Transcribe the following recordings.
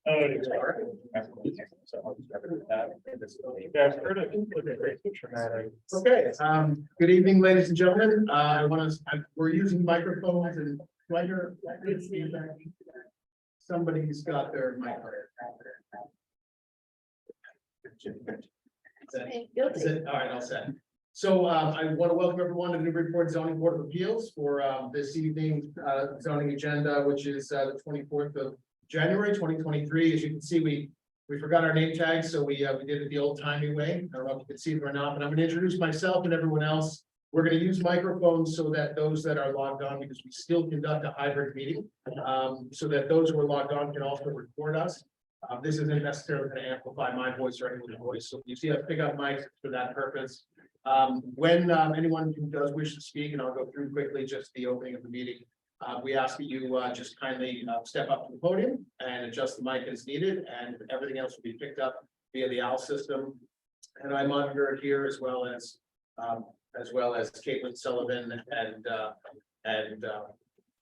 Oh, it's hard. Okay, good evening, ladies and gentlemen. We're using microphones and do I hear feedback? Somebody's got their microphone. Is it? All right, I'll say. So I want to welcome everyone to the Newburyport Zoning Board of Appeals for this evening's zoning agenda, which is the 24th of January 2023. As you can see, we forgot our name tags, so we did it the old timey way. I don't know if you can see it or not, but I'm going to introduce myself and everyone else. We're going to use microphones so that those that are logged on, because we still conduct a hybrid meeting, so that those who are logged on can also record us. This isn't necessarily going to amplify my voice or anyone's voice, so you see us pick up mics for that purpose. When anyone who does wish to speak, and I'll go through quickly just the opening of the meeting, we ask that you just kindly step up to the podium and adjust the mic as needed, and everything else will be picked up via the OWL system. And I monitor it here as well as Caitlin Sullivan and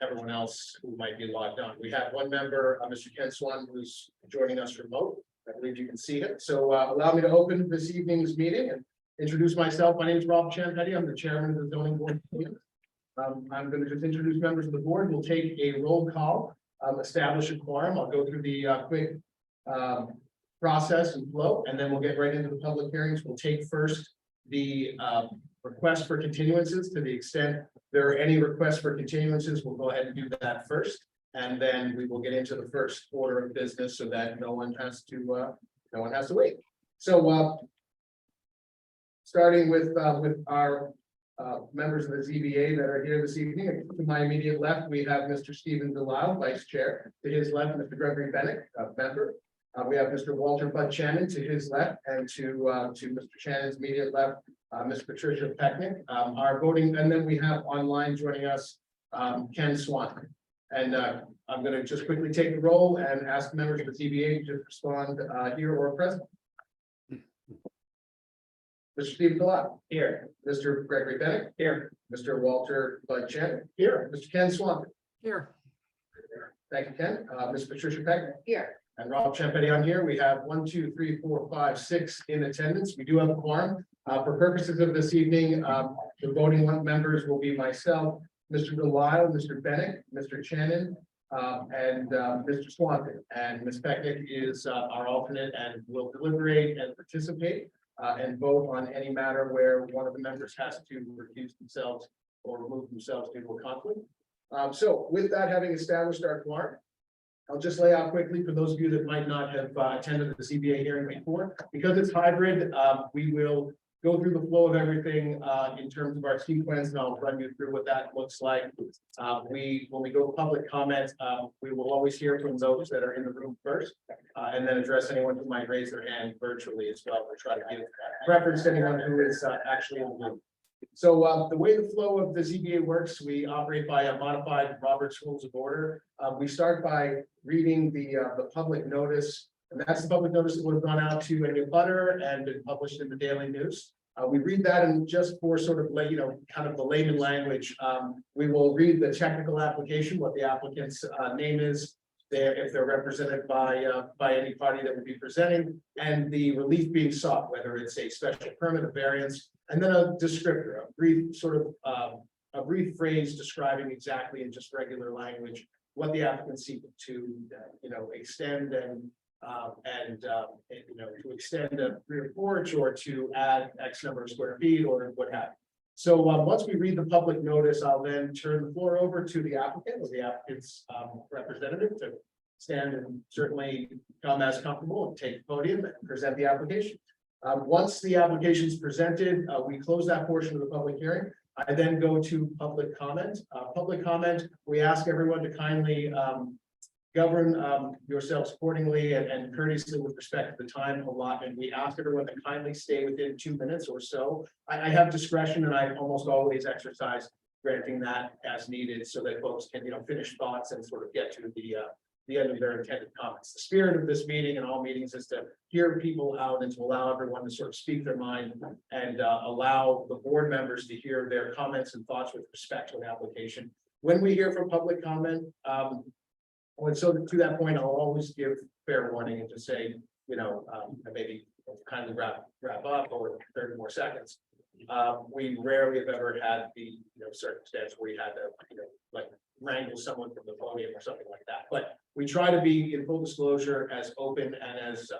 everyone else who might be logged on. We have one member, Mr. Ken Swan, who's joining us remote. I believe you can see him. So allow me to open this evening's meeting and introduce myself. My name is Rob Champetti. I'm the chairman of the zoning board. I'm going to just introduce members of the board. We'll take a roll call, establish a quorum. I'll go through the quick process and flow, and then we'll get right into the public hearings. We'll take first the request for continuances. To the extent there are any requests for continuances, we'll go ahead and do that first, and then we will get into the first order of business so that no one has to wait. So starting with our members of the ZBA that are here this evening. To my immediate left, we have Mr. Stephen Delisle, Vice Chair. To his left, Mr. Gregory Bennett, member. We have Mr. Walter Bud Shannon to his left, and to Mr. Shannon's immediate left, Ms. Patricia Pecknick. Our voting, and then we have online joining us, Ken Swan. And I'm going to just quickly take the roll and ask members of the ZBA to respond here or present. Mr. Stephen Delisle. Here. Mr. Gregory Bennett. Here. Mr. Walter Bud Shannon. Here. Mr. Ken Swan. Here. Thank you, Ken. Ms. Patricia Pecknick. Here. And Rob Champetti on here. We have 1, 2, 3, 4, 5, 6 in attendance. We do have a quorum. For purposes of this evening, the voting members will be myself, Mr. Delisle, Mr. Bennett, Mr. Shannon, and Mr. Swanton. And Ms. Pecknick is our alternate and will deliberate and participate and vote on any matter where one of the members has to recuse themselves or remove themselves due to a conflict. So with that having established our quorum, I'll just lay out quickly for those of you that might not have attended the CBA hearing before. Because it's hybrid, we will go through the flow of everything in terms of our sequence, and I'll run you through what that looks like. When we go to public comment, we will always hear from those that are in the room first, and then address anyone who might raise their hand virtually as well. We'll try to give preference to anyone who is actually in the room. So the way the flow of the ZBA works, we operate by a modified Robert's Rules of Order. We start by reading the public notice, and that's the public notice that would have gone out to any abutter and been published in the Daily News. We read that, and just for sort of kind of the layman language, we will read the technical application, what the applicant's name is, if they're represented by any party that would be presenting, and the relief being sought, whether it's a special permit, a variance, and then a descriptor, a brief a brief phrase describing exactly in just regular language what the applicant seeks to extend and to extend a rear porch or to add X number of square feet or what have you. So once we read the public notice, I'll then turn the floor over to the applicant or the applicant's representative to stand and certainly come as comfortable and take the podium and present the application. Once the application is presented, we close that portion of the public hearing. I then go to public comment. Public comment, we ask everyone to kindly govern yourselves accordingly and courteously with respect to the time allotment. We ask everyone to kindly stay within 2 minutes or so. I have discretion, and I almost always exercise granting that as needed so that folks can finish thoughts and sort of get to the end of their intended comments. The spirit of this meeting and all meetings is to hear people out and to allow everyone to sort of speak their mind and allow the board members to hear their comments and thoughts with respect to an application. When we hear from public comment, And so to that point, I'll always give fair warning and just say, maybe kindly wrap up over 30 more seconds. We rarely have ever had the circumstance where we had to like wrangle someone from the podium or something like that. But we try to be in full disclosure, as open and as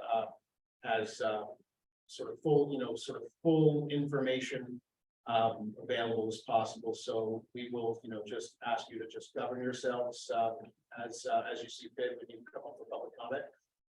sort of full information available as possible. So we will just ask you to just govern yourselves as you see fit when you come up with public comment.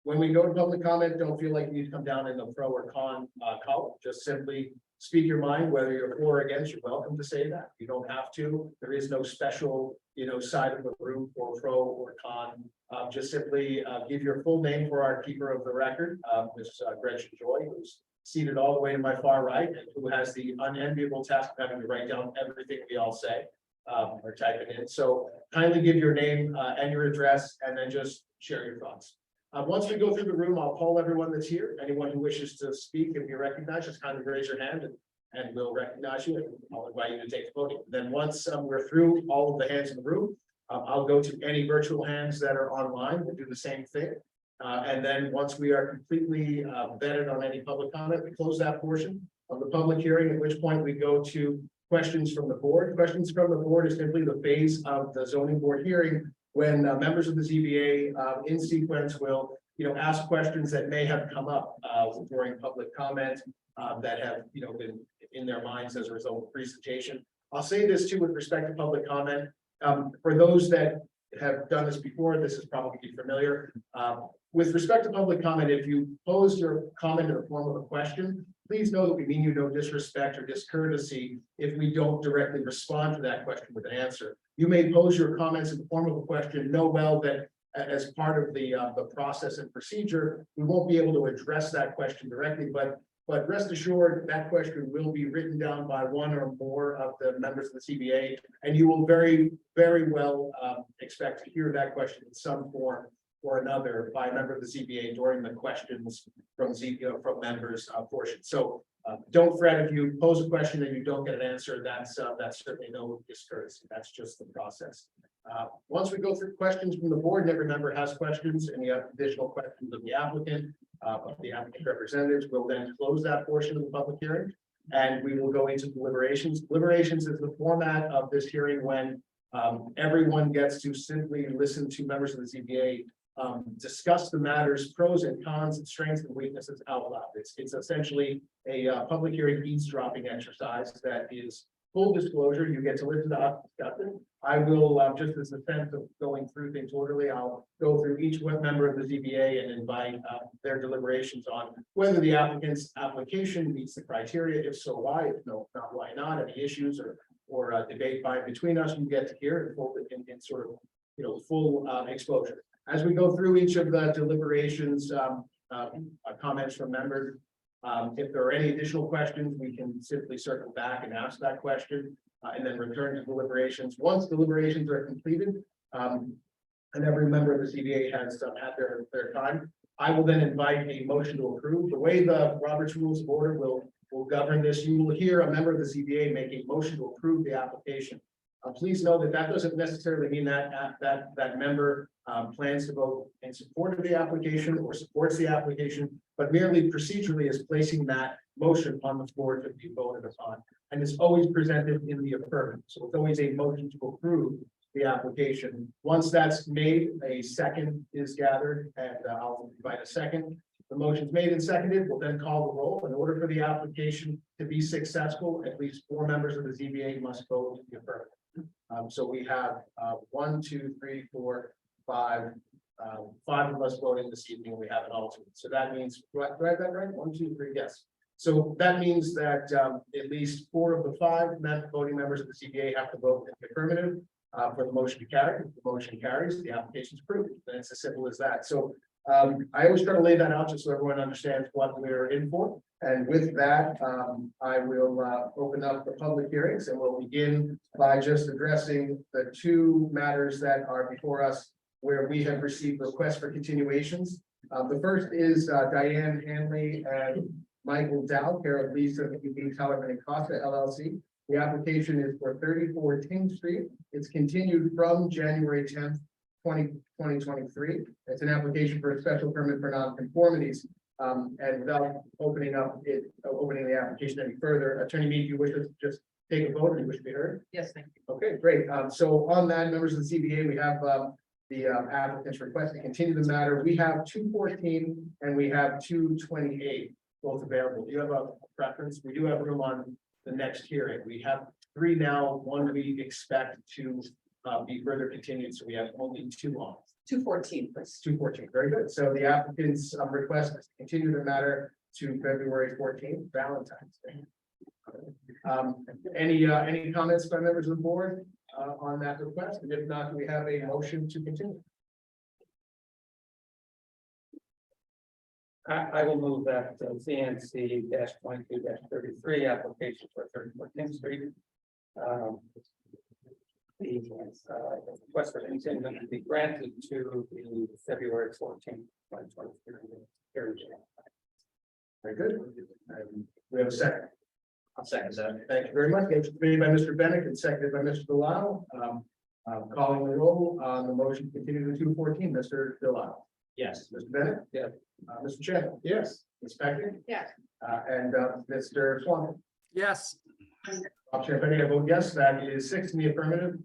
When we go to public comment, don't feel like you need to come down in the pro or con column. Just simply speak your mind, whether you're for or against. You're welcome to say that. You don't have to. There is no special side of the room for pro or con. Just simply give your full name for our keeper of the record, Ms. Gretchen Joy, who's seated all the way to my far right, and who has the unenviable task of having to write down everything we all say or type it in. So kindly give your name and your address, and then just share your thoughts. Once we go through the room, I'll call everyone that's here. Anyone who wishes to speak and be recognized, just kindly raise your hand and we'll recognize you, and I'll invite you to take the podium. Then once we're through all of the hands in the room, I'll go to any virtual hands that are online. We'll do the same thing. And then once we are completely vetted on any public comment, we close that portion of the public hearing, at which point we go to questions from the board. Questions from the board is simply the phase of the zoning board hearing when members of the ZBA in sequence will ask questions that may have come up during public comment that have been in their minds as a result of presentation. I'll say this too with respect to public comment. For those that have done this before, this is probably familiar. With respect to public comment, if you pose your comment in the form of a question, please know that we mean you no disrespect or discourtesy if we don't directly respond to that question with an answer. You may pose your comments in the form of a question, know well that as part of the process and procedure, we won't be able to address that question directly, but rest assured that question will be written down by one or more of the members of the CBA, and you will very, very well expect to hear that question in some form or another by a member of the CBA during the questions from members portion. So don't fret if you pose a question and you don't get an answer. That's certainly no discourtesy. That's just the process. Once we go through questions from the board, and every member has questions, any additional questions of the applicant representatives, will then close that portion of the public hearing, and we will go into deliberations. Deliberations is the format of this hearing when everyone gets to simply listen to members of the ZBA discuss the matters, pros and cons, and strengths and weaknesses out loud. It's essentially a public hearing eavesdropping exercise that is full disclosure. You get to listen to us discuss it. I will, just as a sense of going through things orderly, I'll go through each member of the ZBA and invite their deliberations on whether the applicant's application meets the criteria. If so, why? If no, not why not? Any issues or debate by between us, you get to hear in sort of full exposure. As we go through each of the deliberations, comments from members, if there are any additional questions, we can simply circle back and ask that question and then return to deliberations. Once deliberations are completed, and every member of the CBA has had their time, I will then invite a motion to approve. The way the Robert's Rules of Order will govern this, you will hear a member of the CBA make a motion to approve the application. Please know that doesn't necessarily mean that member plans to vote in support of the application or supports the application, but merely procedurally is placing that motion on the floor to be voted upon. And it's always presented in the affirmative. So it's always a motion to approve the application. Once that's made, a second is gathered, and I'll invite a second. The motion's made and seconded. We'll then call the roll. In order for the application to be successful, at least 4 members of the ZBA must vote in the affirmative. So we have 1, 2, 3, 4, 5. 5 of us voting this evening. We have an alternate. So that means, do I have that right? 1, 2, 3, yes. So that means that at least 4 of the 5 voting members of the CBA have to vote in the affirmative for the motion to carry. If the motion carries, the application is approved. And it's as simple as that. So I always try to lay that out just so everyone understands what we're in for. And with that, I will open up the public hearings, and we'll begin by just addressing the 2 matters that are before us where we have received requests for continuations. The first is Diane Hanley and Michael Dow, care of Lisa Tellerman and Costa LLC. The application is for 34 Ting Street. It's continued from January 10th 2023. It's an application for a special permit for nonconformities. And without opening the application any further, Attorney Mead, you wish us to just take a vote, or you wish to be heard? Yes, thank you. Okay, great. So on that, members of the CBA, we have the applicant's request to continue the matter. We have 214 and we have 228 both available. Do you have a preference? We do have room on the next hearing. We have 3 now, 1 we expect to be further continued, so we have only 2 on. 214, please. 214, very good. So the applicant's request is to continue the matter to February 14th, Valentine's Day. Any comments by members of the board on that request? And if not, we have a motion to continue. I will move that CNC -22-33 application for 34 King Street. The request for continuance to be granted to the February 14th, 2023 hearing. Very good. We have a second. I'll second that. Thank you very much. Motion made by Mr. Bennett and seconded by Mr. Delisle. Calling the roll on the motion to continue to 214, Mr. Delisle. Yes. Mr. Bennett? Yes. Mr. Chen? Yes. Ms. Beckett? Yes. And Mr. Swan? Yes. Chair, I vote yes. That is 6 in the affirmative.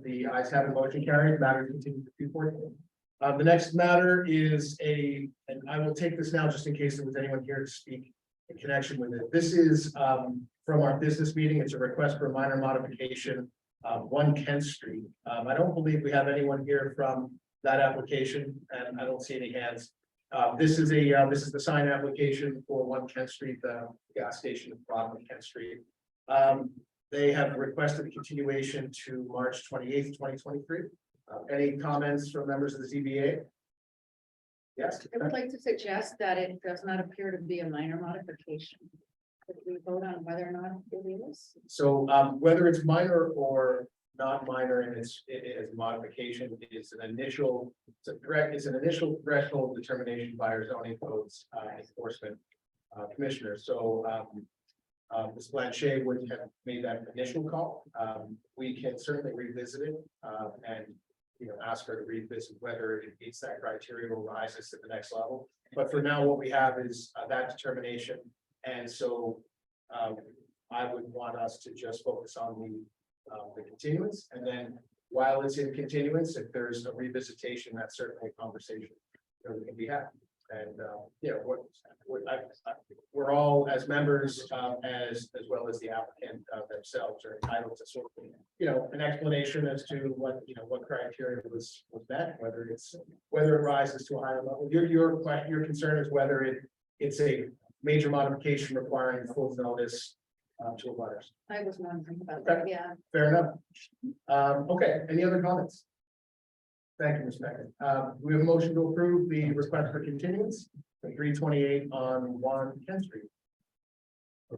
The ayes have the motion carried. Matter continued to 214. The next matter is and I will take this now just in case there was anyone here to speak in connection with it. This is from our business meeting. It's a request for a minor modification, 1 Kent Street. I don't believe we have anyone here from that application, and I don't see any hands. This is the sign application for 1 Kent Street, the gas station at the bottom of Kent Street. They have requested a continuation to March 28th, 2023. Any comments from members of the ZBA? Yes. I would like to suggest that it does not appear to be a minor modification. Could we vote on whether or not it is? So whether it's minor or not minor, and it is modification, it's an initial threshold determination by our zoning codes enforcement commissioner. So Ms. Blanchet would have made that initial call. We can certainly revisit it and ask her to revisit whether it meets that criteria or rises to the next level. But for now, what we have is that determination. And so I would want us to just focus on the continuance, and then while it's in continuance, if there's a revisitation, that's certainly a conversation that we can be had. And we're all as members, as well as the applicant themselves, are entitled to sort of an explanation as to what criteria was met, whether it rises to a higher level. Your concern is whether it's a major modification requiring full notice to abutters. I was wondering about that, yeah. Fair enough. Okay, any other comments? Thank you, Ms. Beckett. We have a motion to approve the request for continuance for 328 on 1 Kent Street. I'll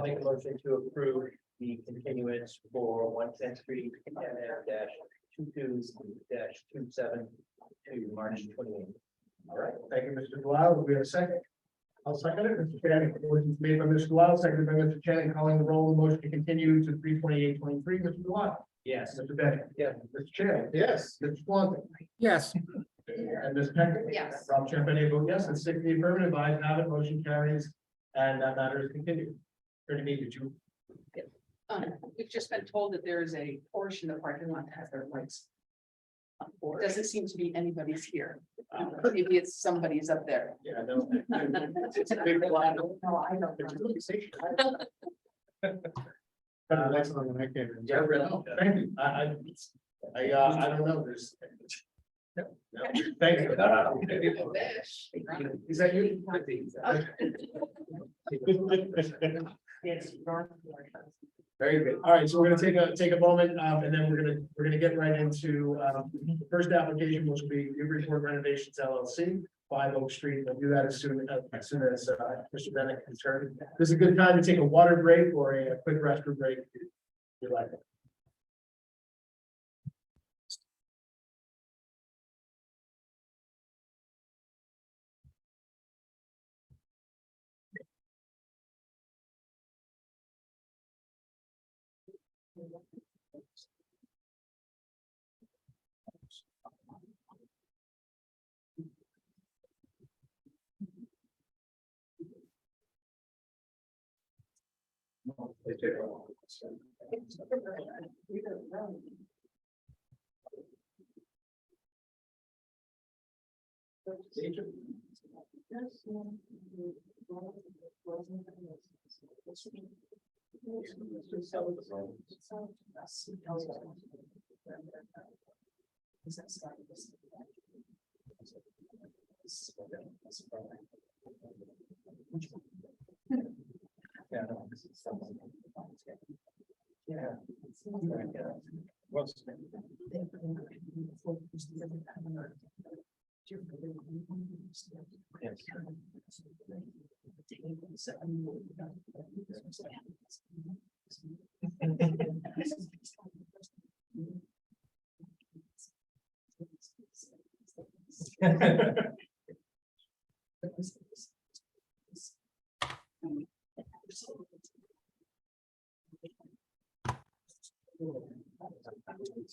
make a motion to approve the continuance for 1 Kent Street -22-27 to March 28th. All right, thank you, Mr. Delisle. Do we have a second? I'll second it. Mr. Channing, motion made by Mr. Delisle, seconded by Mr. Channing, calling the roll. The motion to continue to 328-23. Mr. Delisle. Yes. Mr. Bennett. Yeah. Mr. Channing. Yes. Mr. Swanton. Yes. And Ms. Peckett. Yes. Rob Champetti vote yes, and 6 in the affirmative. Ayes have it. Motion carries, and that matter is continued. Attorney, did you? We've just been told that there is a portion of the parking lot that has their lights. Doesn't seem to be anybody's here. Maybe it's somebody's up there. Yeah, no. It's a big lot. No, I don't. Yeah, really. Thank you. I don't know. There's. No, thank you. Is that you? Very good. All right, so we're gonna take a moment, and then we're gonna get right into the first application, which will be Newburyport Renovations LLC, 5 Oak Street. We'll do that as soon as Mr. Bennett can turn. This is a good time to take a water break or a quick restroom break if you like.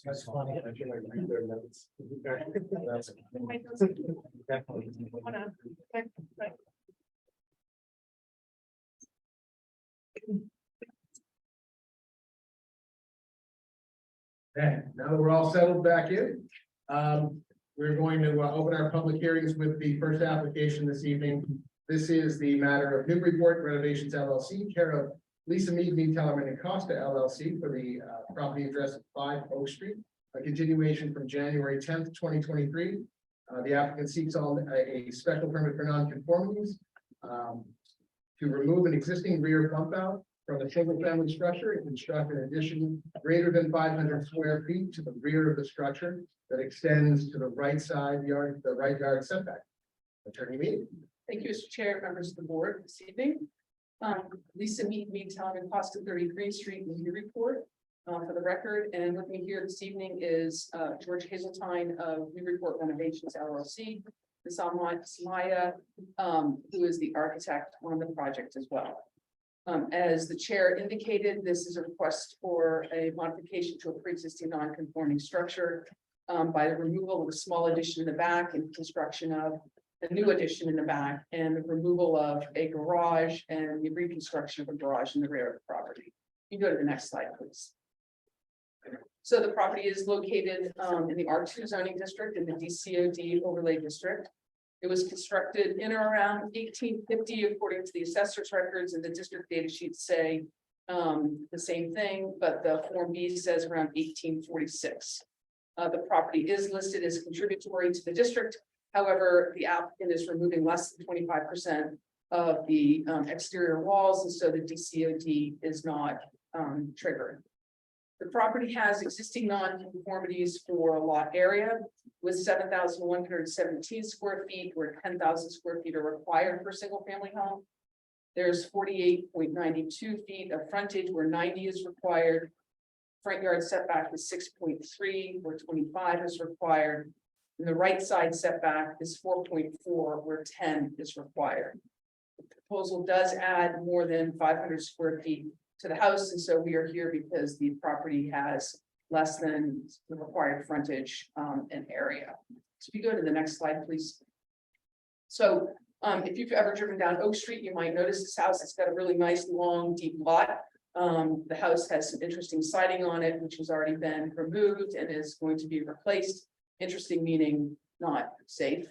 That's funny. I feel like read their notes. Okay, now that we're all settled back in, we're going to open our public hearings with the first application this evening. This is the matter of Newburyport Renovations LLC, care of Lisa Mead, Tellerman and Costa LLC for the property address of 5 Oak Street, a continuation from January 10th, 2023. The applicant seeks a special permit for nonconformities to remove an existing rear pump out from a single family structure and construct an addition greater than 500 square feet to the rear of the structure that extends to the right side yard, the right yard setback. Attorney Mead. Thank you, Mr. Chair, members of the board this evening. Lisa Mead, Tellerman, Costa 33rd Street, Newburyport, for the record. And with me here this evening is George Hazeltine of Newburyport Renovations LLC, Samaya, who is the architect on the project as well. As the chair indicated, this is a request for a modification to a pre-existing non-conforming structure by the removal of a small addition in the back and construction of a new addition in the back and the removal of a garage and the reconstruction of a garage in the rear of the property. You go to the next slide, please. So the property is located in the R2 zoning district in the DCOD overlay district. It was constructed in or around 1850, according to the assessor's records, and the district data sheets say the same thing, but the Form B says around 1846. The property is listed as contributory to the district. However, the applicant is removing less than 25% of the exterior walls, and so the DCOD is not triggered. The property has existing non-conformities for lot area with 7,117 square feet, where 10,000 square feet are required for a single family home. There's 48.92 feet of frontage where 90 is required. Front yard setback is 6.3 where 25 is required. And the right side setback is 4.4 where 10 is required. The proposal does add more than 500 square feet to the house, and so we are here because the property has less than the required frontage and area. So if you go to the next slide, please. So if you've ever driven down Oak Street, you might notice this house. It's got a really nice, long, deep lot. The house has some interesting siding on it, which has already been removed and is going to be replaced. Interesting meaning not safe.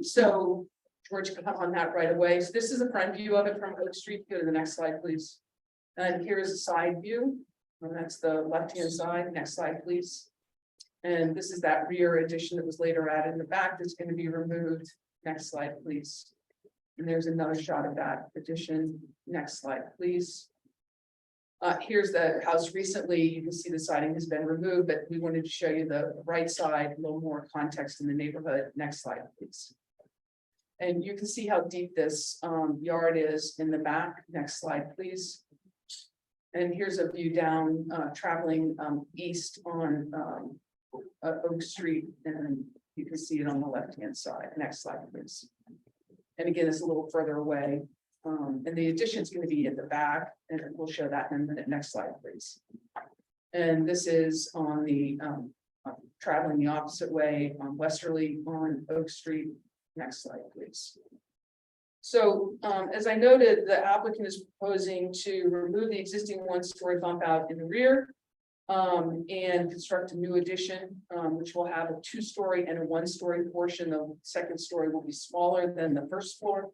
So George can come on that right away. So this is a front view of it from Oak Street. Go to the next slide, please. And here's a side view. And that's the left-hand side. Next slide, please. And this is that rear addition that was later added in the back that's going to be removed. Next slide, please. And there's another shot of that addition. Next slide, please. Here's the house recently. You can see the siding has been removed, but we wanted to show you the right side, a little more context in the neighborhood. Next slide, please. And you can see how deep this yard is in the back. Next slide, please. And here's a view down traveling east on Oak Street, and you can see it on the left-hand side. Next slide, please. And again, it's a little further away. And the addition is going to be at the back, and we'll show that in a minute. Next slide, please. And this is on the traveling the opposite way on Westerly on Oak Street. Next slide, please. So, as I noted, the applicant is proposing to remove the existing one-story bump out in the rear. And construct a new addition, which will have a two-story and a one-story portion. The second story will be smaller than the first floor.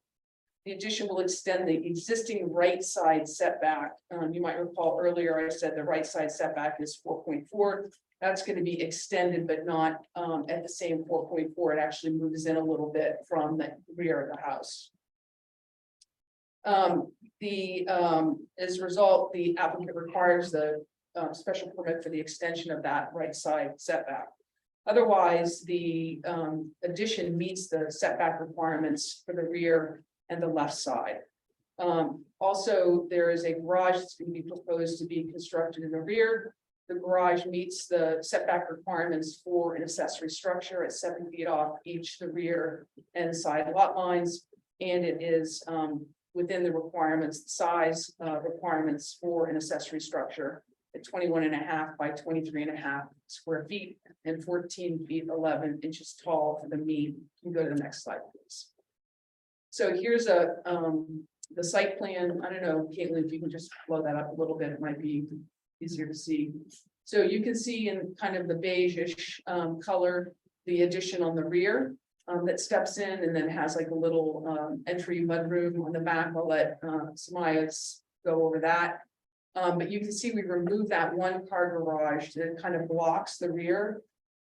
The addition will extend the existing right side setback. You might recall earlier I said the right side setback is 4.4. That's going to be extended, but not at the same 4.4. It actually moves in a little bit from the rear of the house. As a result, the applicant requires the special permit for the extension of that right side setback. Otherwise, the addition meets the setback requirements for the rear and the left side. Also, there is a garage that's going to be proposed to be constructed in the rear. The garage meets the setback requirements for an accessory structure at 7 feet off each the rear and side lot lines. And it is within the requirements, size requirements for an accessory structure at 21.5 by 23.5 square feet and 14 feet 11 inches tall for the mean. You can go to the next slide, please. So here's the site plan. I don't know, Caitlin, if you can just blow that up a little bit, it might be easier to see. So you can see in kind of the beige-ish color, the addition on the rear that steps in and then has like a little entry mudroom on the back. I'll let Samaya go over that. But you can see we removed that one car garage that kind of blocks the rear.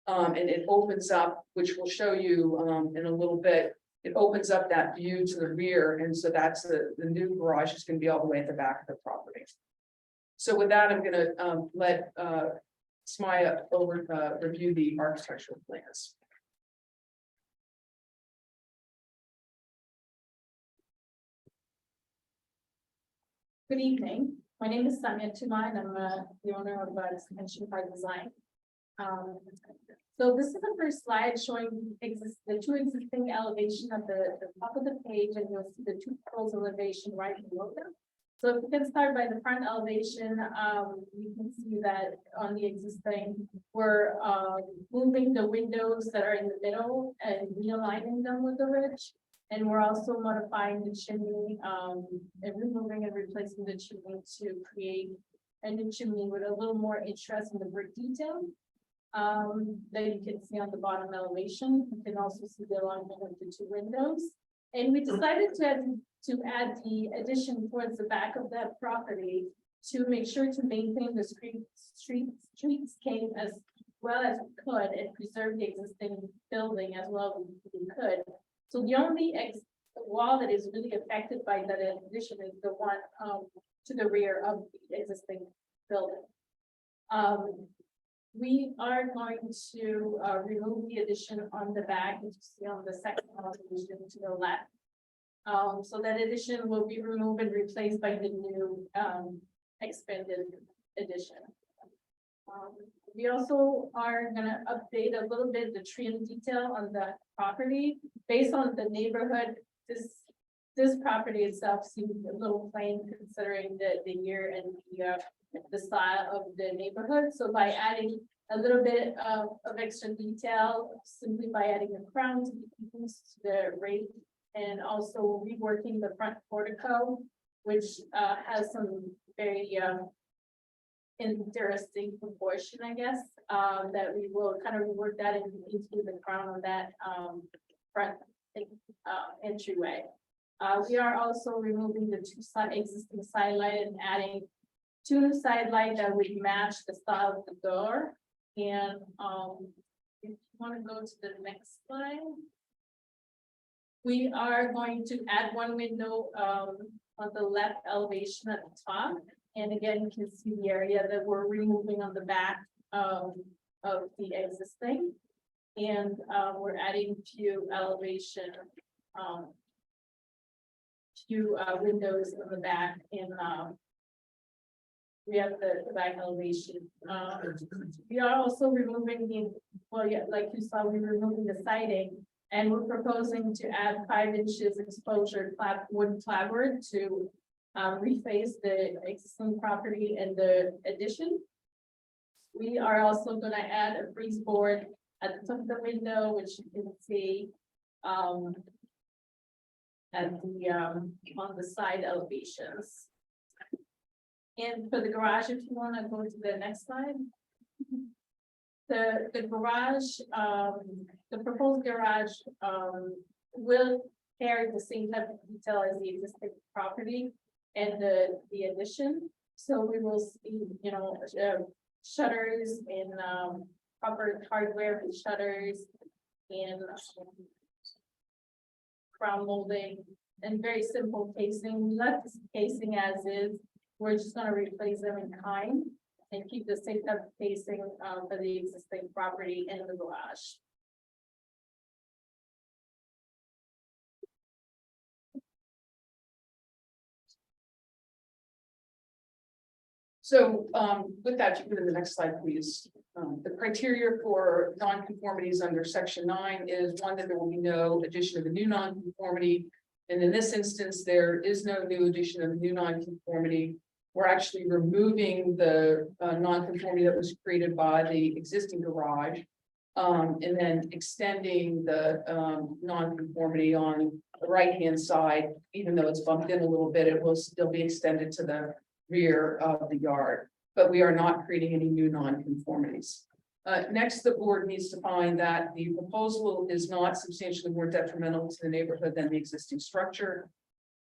And it opens up, which we'll show you in a little bit. It opens up that view to the rear. And so that's the new garage is going to be all the way at the back of the property. So with that, I'm going to let Samaya review the architectural plans. Good evening. My name is Samia Tuma, and I'm the owner of Extension Park Design. So this is the first slide showing the two existing elevation at the top of the page, and you'll see the two proposed elevation right below them. So if we can start by the front elevation, you can see that on the existing, we're moving the windows that are in the middle and realigning them with the ridge. And we're also modifying the chimney and removing and replacing the chimney to create a new chimney with a little more interest in the brick detail that you can see on the bottom elevation. You can also see the alignment of the two windows. And we decided to add the addition towards the back of that property to make sure to maintain the streetscape as well as we could and preserve the existing building as well as we could. So the only wall that is really affected by that addition is the one to the rear of the existing building. We are going to remove the addition on the back, as you see on the second elevation to the left. So that addition will be removed and replaced by the new expanded addition. We also are going to update a little bit the trim detail on the property based on the neighborhood. This property itself seems a little plain considering the year and the style of the neighborhood. So by adding a little bit of extra detail, simply by adding a crown to the rate, and also reworking the front portico, which has some very interesting proportion, I guess, that we will kind of rework that into the crown of that front entryway. We are also removing the two existing side light and adding two side light that would match the style of the door. And if you want to go to the next slide, we are going to add one window on the left elevation at the top. And again, you can see the area that we're removing on the back of the existing. And we're adding few elevation, few windows in the back. And we have the back elevation. We are also removing like you saw, we're removing the siding. And we're proposing to add 5 inches exposure wood clapboard to reface the existing property and the addition. We are also going to add a breeze board at the top of the window, which you can see at the, on the side elevations. And for the garage, if you wanna go to the next slide. The garage, the proposed garage, will carry the same type of detail as the existing property and the addition. So we will see, you know, shutters and, proper hardware for shutters and crown molding and very simple casing. We left this casing as is. We're just gonna replace them in kind and keep the same type of casing for the existing property and the garage. So with that, you go to the next slide, please. The criteria for nonconformities under section 9 is one, that there will be no addition of a new nonconformity. And in this instance, there is no new addition of a new nonconformity. We're actually removing the nonconformity that was created by the existing garage. And then extending the nonconformity on the right-hand side, even though it's bumped in a little bit, it will still be extended to the rear of the yard, but we are not creating any new nonconformities. Next, the board needs to find that the proposal is not substantially more detrimental to the neighborhood than the existing structure.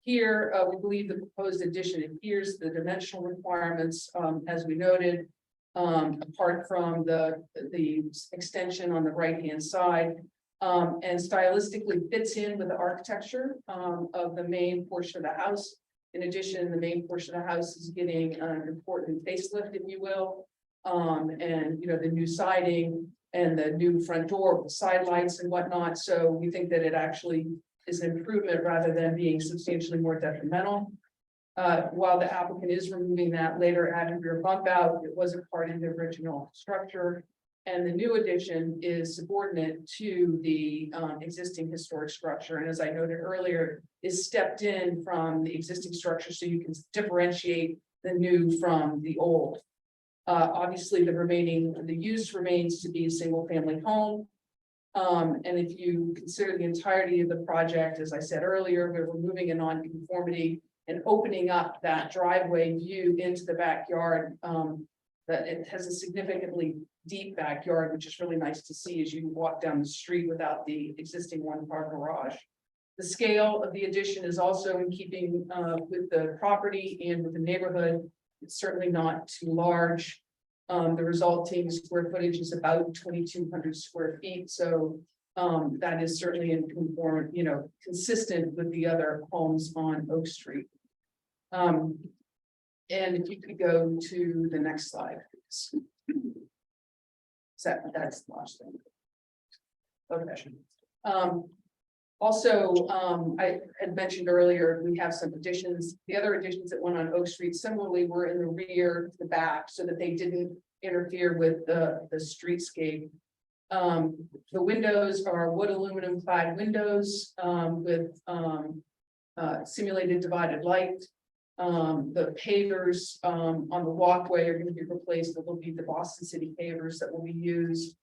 Here, we believe the proposed addition adheres to the dimensional requirements, as we noted, apart from the extension on the right-hand side, and stylistically fits in with the architecture of the main portion of the house. In addition, the main portion of the house is getting an important facelift, if you will. And, you know, the new siding and the new front door with the side lights and whatnot. So we think that it actually is an improvement rather than being substantially more detrimental. While the applicant is removing that later added rear bump out, it was a part of the original structure. And the new addition is subordinate to the existing historic structure. And as I noted earlier, is stepped in from the existing structure so you can differentiate the new from the old. Obviously, the use remains to be a single family home. And if you consider the entirety of the project, as I said earlier, we're removing a nonconformity and opening up that driveway view into the backyard. That it has a significantly deep backyard, which is really nice to see as you walk down the street without the existing one-car garage. The scale of the addition is also in keeping with the property and with the neighborhood. It's certainly not too large. The resulting square footage is about 2,200 square feet. So that is certainly in conform, you know, consistent with the other homes on Oak Street. And if you could go to the next slide, please. That's the last thing. Okay. Also, I had mentioned earlier, we have some additions. The other additions that went on Oak Street similarly were in the rear, the back, so that they didn't interfere with the streetscape. The windows are wood aluminum clad windows with simulated divided light. The pavers on the walkway are going to be replaced. It will be the Boston City pavers that will be used.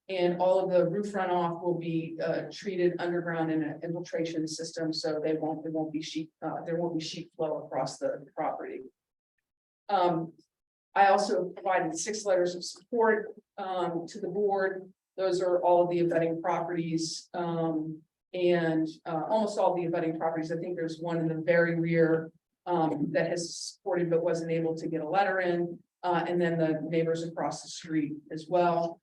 And all of the roof runoff will be treated underground in an infiltration system, so there won't be sheet flow across the property. I also provided 6 letters of support to the board. Those are all of the abutting properties. And almost all the abutting properties. I think there's one in the very rear that has supported but wasn't able to get a letter in, and then the neighbors across the street as well.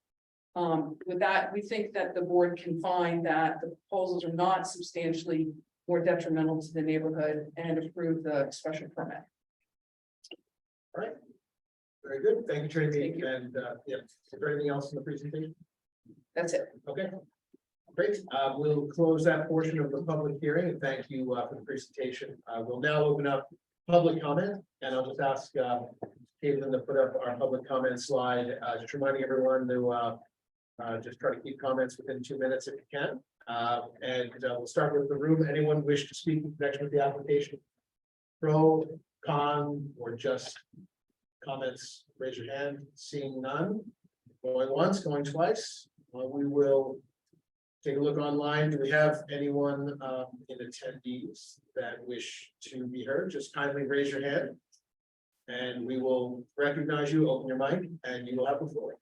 With that, we think that the board can find that the proposals are not substantially more detrimental to the neighborhood and approve the special permit. All right. Very good. Thank you, Tracy. And yeah, is there anything else in the presentation? That's it. Okay. Great. We'll close that portion of the public hearing and thank you for the presentation. We'll now open up public comment and I'll just ask Caitlin to put up our public comment slide. Just reminding everyone to just try to keep comments within 2 minutes if you can. And we'll start with the room. Anyone wish to speak in connection with the application? Pro, con, or just comments? Raise your hand. Seeing none. Going once, going twice. We will take a look online. Do we have anyone in attendees that wish to be heard? Just kindly raise your hand. And we will recognize you, open your mic, and you will have the floor.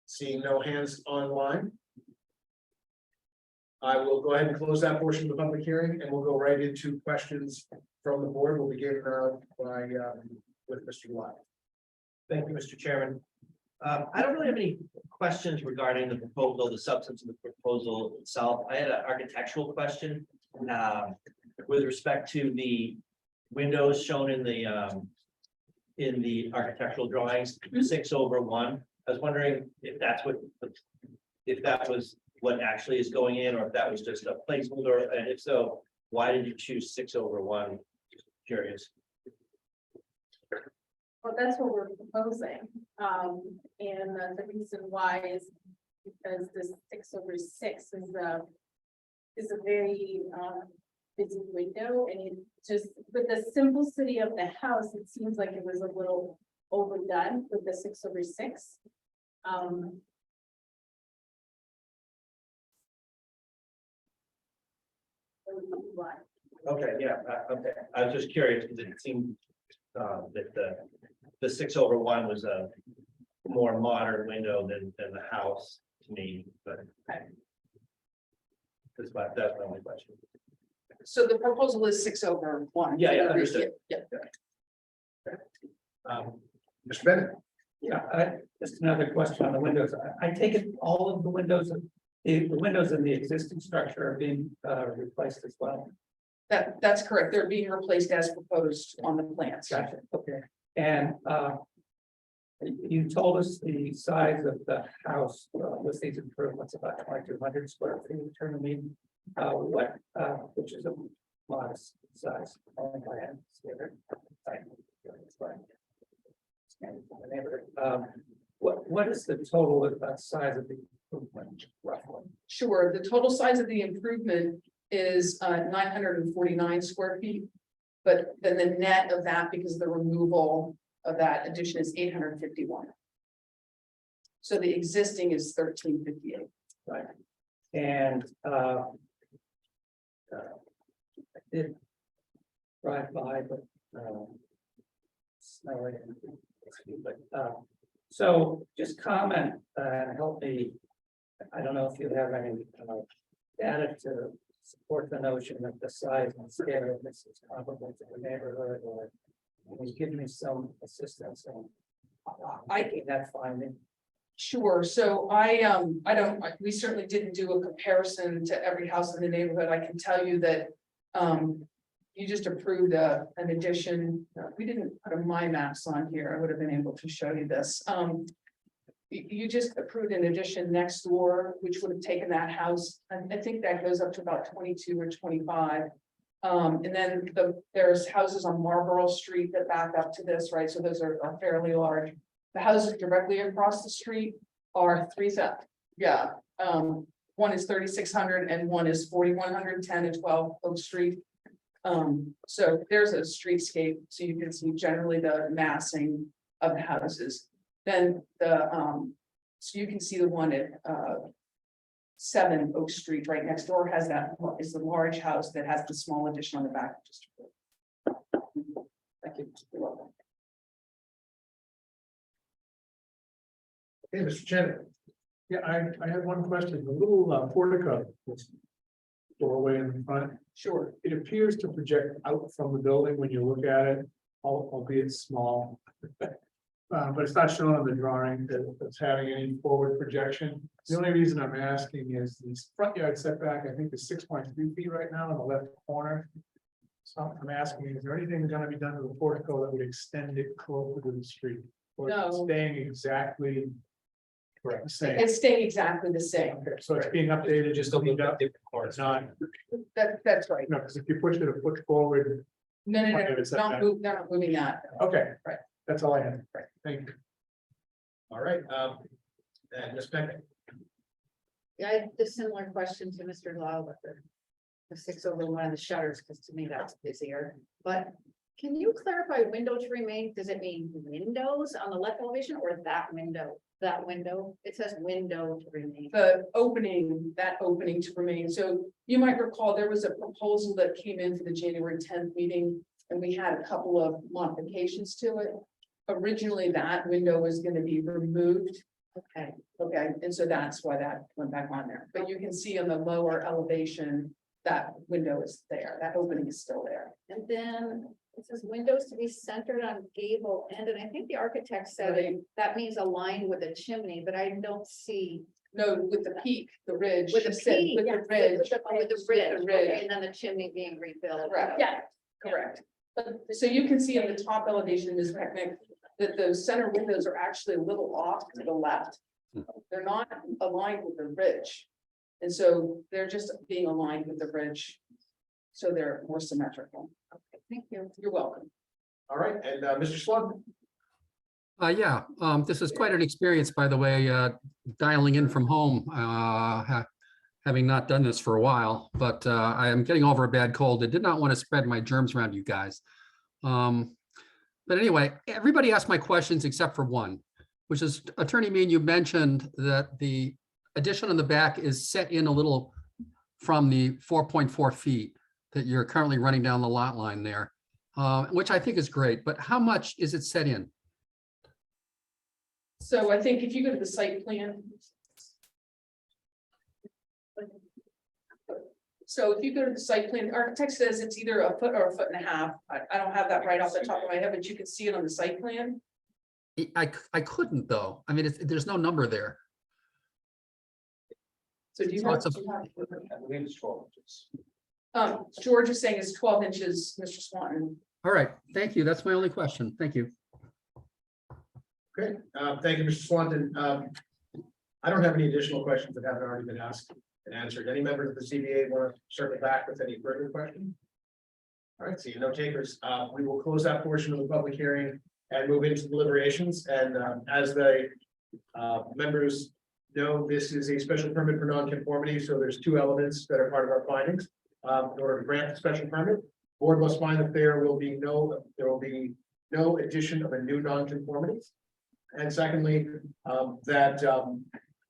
Seeing no hands online. I will go ahead and close that portion of the public hearing, and we'll go right into questions from the board. We'll begin with Mr. Lott. Thank you, Mr. Chairman. I don't really have any questions regarding the proposal, the substance of the proposal itself. I had an architectural question with respect to the windows shown in the architectural drawings, 6/1. I was wondering if that's if that was what actually is going in, or if that was just a placeholder, and if so, why did you choose 6/1? Just curious. Well, that's what we're proposing. And the reason why is because this 6/6 is a very busy window, and it just, with the simplicity of the house, it seems like it was a little overdone with the 6/6. Okay, yeah, okay. I was just curious because it seemed that the 6/1 was a more modern window than the house to me, but. Okay. That's my only question. So the proposal is 6/1. Yeah, understood. Yeah. Mr. Bennett. Yeah, just another question on the windows. I take it all of the windows, the windows in the existing structure are being replaced as well. That's correct. They're being replaced as proposed on the plans. Gotcha, okay. And you told us the size of the house with these improvements, about 2,200 square feet per meter. Which is a modest size. What is the total size of the improvement roughly? Sure, the total size of the improvement is 949 square feet. But then the net of that, because the removal of that addition, is 851. So the existing is 1358. Right. And I did drive by, but smelly. So just comment and help me. I don't know if you have any data to support the notion that the size and scale of this is comparable to the neighborhood, or can you give me some assistance in making that finding? Sure, so we certainly didn't do a comparison to every house in the neighborhood. I can tell you that you just approved an addition. We didn't put a my maps on here. I would have been able to show you this. You just approved an addition next door, which would have taken that house. I think that goes up to about 22 or 25. And then there's houses on Marlborough Street that back up to this, right? So those are fairly large. The houses directly across the street are 3,000. Yeah. One is 3,600 and one is 4,110 and 12 Oak Street. So there's a streetscape, so you can see generally the massing of the houses. Then so you can see the one at 7 Oak Street right next door is the large house that has the small addition on the back. Just thank you. You're welcome. Okay, Mr. Chen. Yeah, I had one question, the little portico. Doorway in the front, Sure. it appears to project out from the building when you look at it, albeit small. But it's not shown on the drawing that it's having any forward projection. The only reason I'm asking is this front yard setback, I think is 6.3 feet right now in the left corner. So I'm asking, is there anything gonna be done to the portico that would extend it closer to the street? Or is it No. staying exactly correct, the same? It's staying exactly the same. Okay, so it's being updated, just cleaned up, it's not, That's right. no, because if you push it a foot forward, No, Okay, it's not they're not moving that. okay. Right. That's all I have. Right. Thank you. All right, and Ms. Beckett. Yeah, I had a similar question to Mr. Lau with the 6/1 of the shutters, because to me that's busier, but Can you clarify window to remain? Does it mean windows on the left elevation or that window? That window? It says window to remain. The opening, that opening to remain. So you might recall, there was a proposal that came in for the January 10th meeting, and we had a couple of modifications to it. Originally, that window was going to be removed. Okay, Okay, and so that's why that went back on there. But you can see on the lower elevation, that window is there, that opening is still there. and then it says windows to be centered on gable end, and I think the architect said that means aligned with a chimney, but I don't see. No, with the peak, the ridge. With the she said, peak, With the yes, ridge. with the ridge, ridge. okay, and then the chimney being rebuilt. Correct. Yeah, Correct. So you can see on the top elevation, Ms. Pecknick, that those center windows are actually a little off to the left. They're not aligned with the ridge. And so they're just being aligned with the ridge. So they're more symmetrical. Okay, thank you. You're welcome. All right, and Mr. Swanton? Yeah, this is quite an experience, by the way, dialing in from home, having not done this for a while, but I am getting over a bad cold. I did not want to spread my germs around you guys. But anyway, everybody asked my questions except for one, which is Attorney Mean, you mentioned that the addition on the back is set in a little from the 4.4 feet that you're currently running down the lot line there, which I think is great, but how much is it set in? So I think if you go to the site plan. So if you go to the site plan, the architect says it's either a foot or a foot and a half. I don't have that right off the top of my head, but you can see it on the site plan. I couldn't though. I mean, there's no number there. So do you So have? it's a- do you have- I believe it's 12 inches. George is saying it's 12 inches, Mr. Swanton. All right, thank you. That's my only question. Thank you. Okay, thank you, Mr. Swanton. I don't have any additional questions that haven't already been asked and answered. Any members of the CBA want to circle back with any further questions? All right, seeing no takers, we will close that portion of the public hearing and move into deliberations. And as the members know, this is a special permit for nonconformity, so there's two elements that are part of our findings. In order to grant the special permit, board must find that there will be no addition of a new nonconformity. And secondly,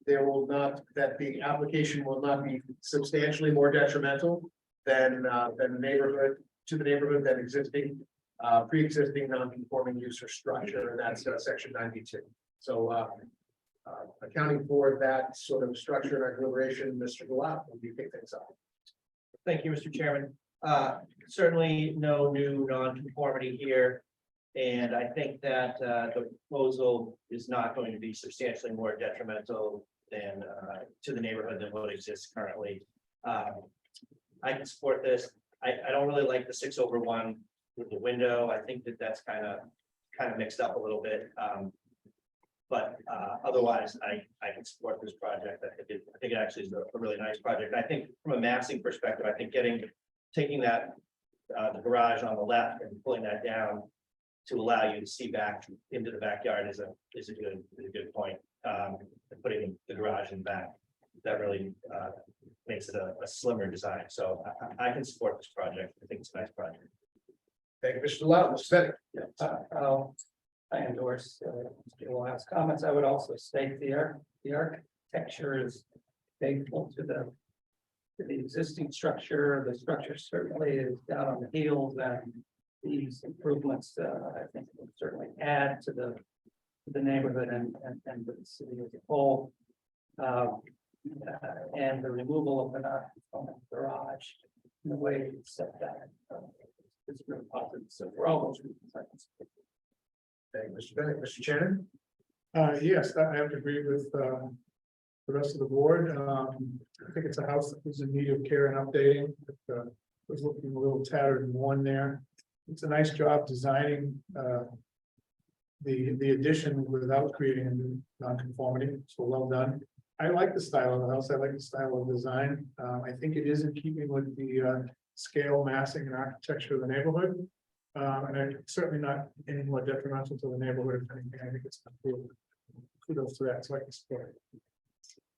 there will not, that the application will not be substantially more detrimental than the neighborhood, to the neighborhood than existing, pre-existing non-conforming use or structure, and that's section 92. So accounting for that sort of structure in our deliberation, Mr. Gulab, will you pick things up? Thank you, Mr. Chairman. Certainly no new non-conformity here. And I think that the proposal is not going to be substantially more detrimental than to the neighborhood than what exists currently. I can support this. I don't really like the 6/1 with the window. I think that that's kind of mixed up a little bit. But otherwise, I can support this project. I think it actually is a really nice project. I think from a massing perspective, I think taking that the garage on the left and pulling that down to allow you to see back into the backyard is a good point. And putting the garage in the back, that really makes it a slimmer design. So I can support this project. I think it's a nice project. Thank you, Mr. Gulab. Mr. Bennett. I endorse Mr. Gulab's comments. I would also state the architecture is faithful to the existing structure. The structure certainly is down on the heels, and these improvements, I think, will certainly add to the neighborhood and the city as a whole. And the removal of the non-conforming garage in the way it's set that is really positive. So for all those reasons, I can support it. Thank you, Mr. Bennett. Mr. Shannon. Yes, I have to agree with the rest of the board. I think it's a house that was in need of care and updating. It was looking a little tattered and worn there. It's a nice job designing the addition without creating a new nonconformity. So well done. I like the style of the house. I like the style of design. I think it is in keeping with the scale, massing, and architecture of the neighborhood. And it's certainly not any more detrimental to the neighborhood. If anything, I think it's kudos to that. So I can support it.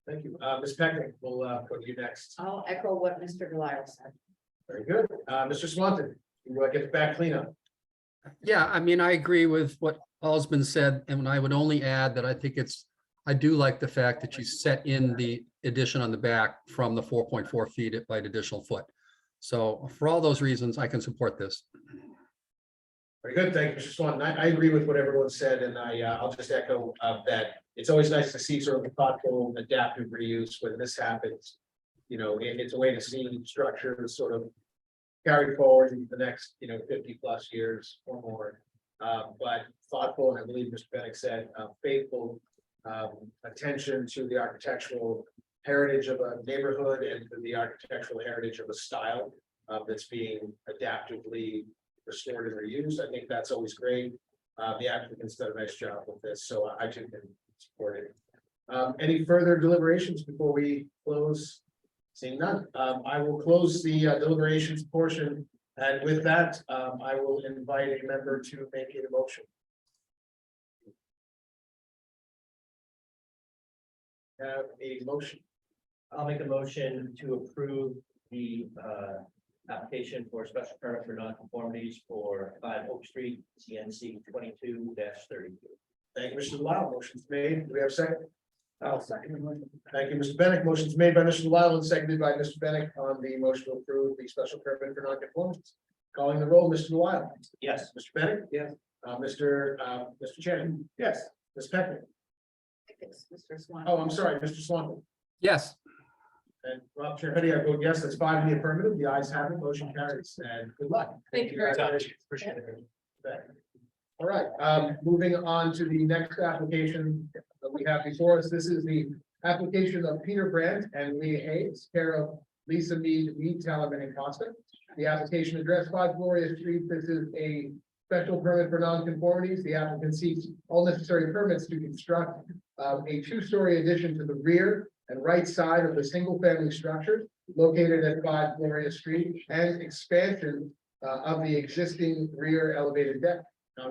Thank you. Ms. Pecknick, we'll go to you next. I'll echo what Mr. Delisle said. Very good. Mr. Swanton, you get the back cleanup. Yeah, I mean, I agree with what all's been said, and I would only add that I do like the fact that you set in the addition on the back from the 4.4 feet by an additional foot. So for all those reasons, I can support this. Very good. Thank you, Mr. Swan. I agree with what everyone said, and I'll just echo that it's always nice to see sort of a thoughtful adaptive reuse when this happens. You know, it's a way to see structures sort of carried forward into the next, 50 plus years or more. But thoughtful, and I believe Mr. Bennett said, faithful attention to the architectural heritage of a neighborhood and to the architectural heritage of a style that's being adaptively restored and reused. I think that's always great. The applicants done a nice job with this, so I too can support it. Any further deliberations before we close? Seeing none, I will close the deliberations portion, and with that, I will invite a member to make a motion. Have a motion. I'll make a motion to approve the application for special permit for nonconformities for 5 Oak Street, CNC 22-32. Thank you, Mr. Delisle. Motion's made. Do we have a second? I'll second. Thank you, Mr. Bennett. Motion's made by Mr. Delisle and seconded by Mr. Bennett on the motion to approve the special permit for nonconformities. Calling the roll, Mr. Delisle. Yes. Mr. Bennett. Yes. Mr. Chairman. Yes. Ms. Peckman. I think it's Mr. Swan. Oh, I'm sorry, Mr. Swan. Yes, And Rob Chairman, I vote yes. That's 5 in the affirmative. The ayes have it. Motion carries. And good luck. Thank you very much. Appreciate it. All right, moving on to the next application that we have before us. This is the application of Peter Brandt and Leah Hayes, care of Lisa Mead, Talman and Costa. The application address 5 Gloria Street. This is a special permit for nonconformities. The applicant seeks all necessary permits to construct a 2-story addition to the rear and right side of the single-family structure located at 5 Gloria Street and expansion of the existing rear elevated deck.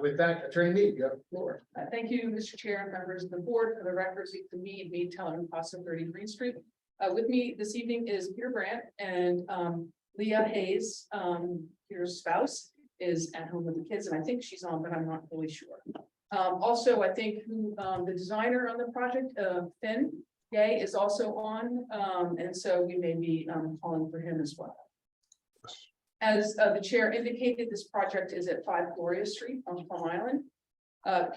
With that, Attorney Mead, you have the floor. Thank you, Mr. Chair and members of the board. For the record, to Mead, Talon and Costa 30 Green Street. With me this evening is Peter Brandt and Leah Hayes, Peter's spouse, is at home with the kids, and I think she's on, but I'm not really sure. Also, I think who the designer on the project, Finn Gay, is also on, and so we may be calling for him as well. As the chair indicated, this project is at 5 Gloria Street on Plum Island.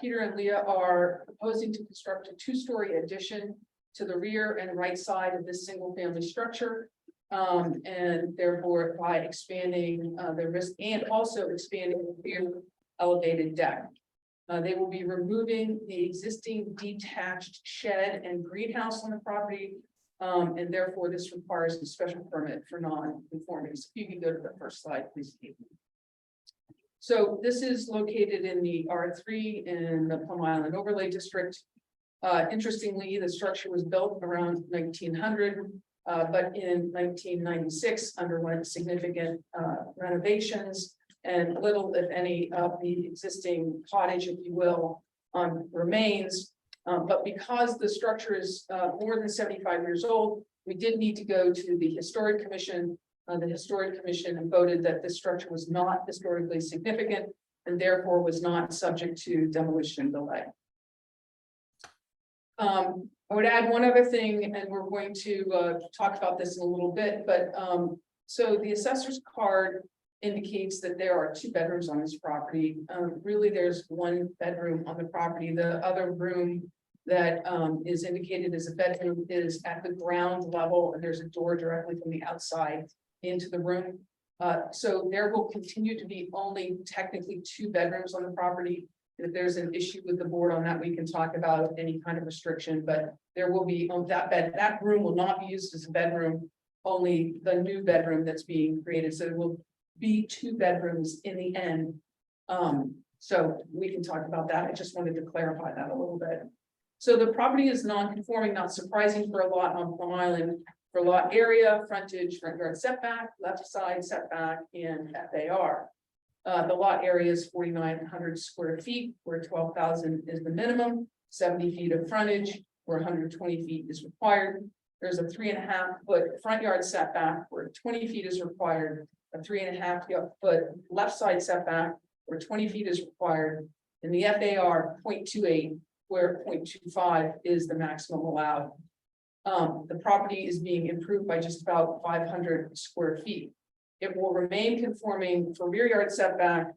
Peter and Leah are proposing to construct a 2-story addition to the rear and right side of this single-family structure. And therefore by expanding the risk and also expanding the rear elevated deck. They will be removing the existing detached shed and greenhouse on the property. And therefore this requires a special permit for non-conformities. If you can go to the first slide, please. So this is located in the R3 in the Plum Island Overlay District. Interestingly, the structure was built around 1900, but in 1996 underwent significant renovations, and little, if any, of the existing cottage, if you will, remains. But because the structure is more than 75 years old, we did need to go to the Historic Commission. The Historic Commission voted that this structure was not historically significant and therefore was not subject to demolition delay. I would add one other thing, and we're going to talk about this in a little bit, but so the assessor's card indicates that there are 2 bedrooms on this property. Really, there's 1 bedroom on the property. The other room that is indicated as a bedroom is at the ground level, and there's a door directly from the outside into the room. So there will continue to be only technically 2 bedrooms on the property. If there's an issue with the board on that, we can talk about any kind of restriction, but there will be on that room will not be used as a bedroom, only the new bedroom that's being created. So there will be 2 bedrooms in the end. So we can talk about that. I just wanted to clarify that a little bit. So the property is non-conforming, not surprising for a lot on Plum Island, for lot area, frontage, front yard setback, left side setback, and FAR. The lot area is 4,900 square feet, where 12,000 is the minimum, 70 feet of frontage, where 120 feet is required. There's a 3.5 foot front yard setback, where 20 feet is required, a 3.5 foot left side setback, where 20 feet is required, and the FAR 0.28, where 0.25 is the maximum allowed. The property is being improved by just about 500 square feet. It will remain conforming for rear yard setback,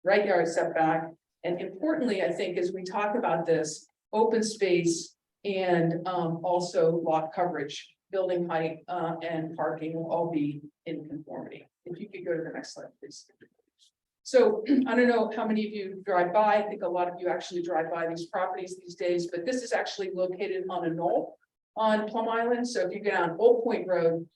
right yard setback, and importantly, I think, as we talk about this, open space and also lot coverage, building height and parking will all be in conformity. If you could go to the next slide, please. So I don't know how many of you drive by. I think a lot of you actually drive by these properties these days, but this is actually located on a knoll on Plum Island. So if you go down Old Point Road,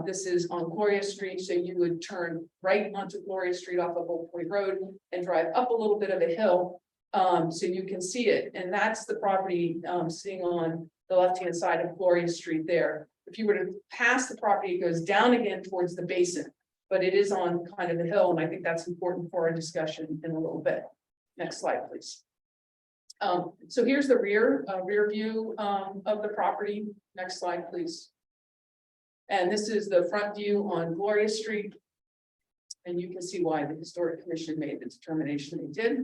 this is on Gloria Street. So you would turn right onto Gloria Street off of Old Point Road and drive up a little bit of a hill. So you can see it. And that's the property sitting on the left-hand side of Gloria Street there. If you were to pass the property, it goes down again towards the basin, but it is on kind of the hill. And I think that's important for our discussion in a little bit. Next slide, please. So here's the rear view of the property. Next slide, please. And this is the front view on Gloria Street. And you can see why the Historic Commission made the determination they did.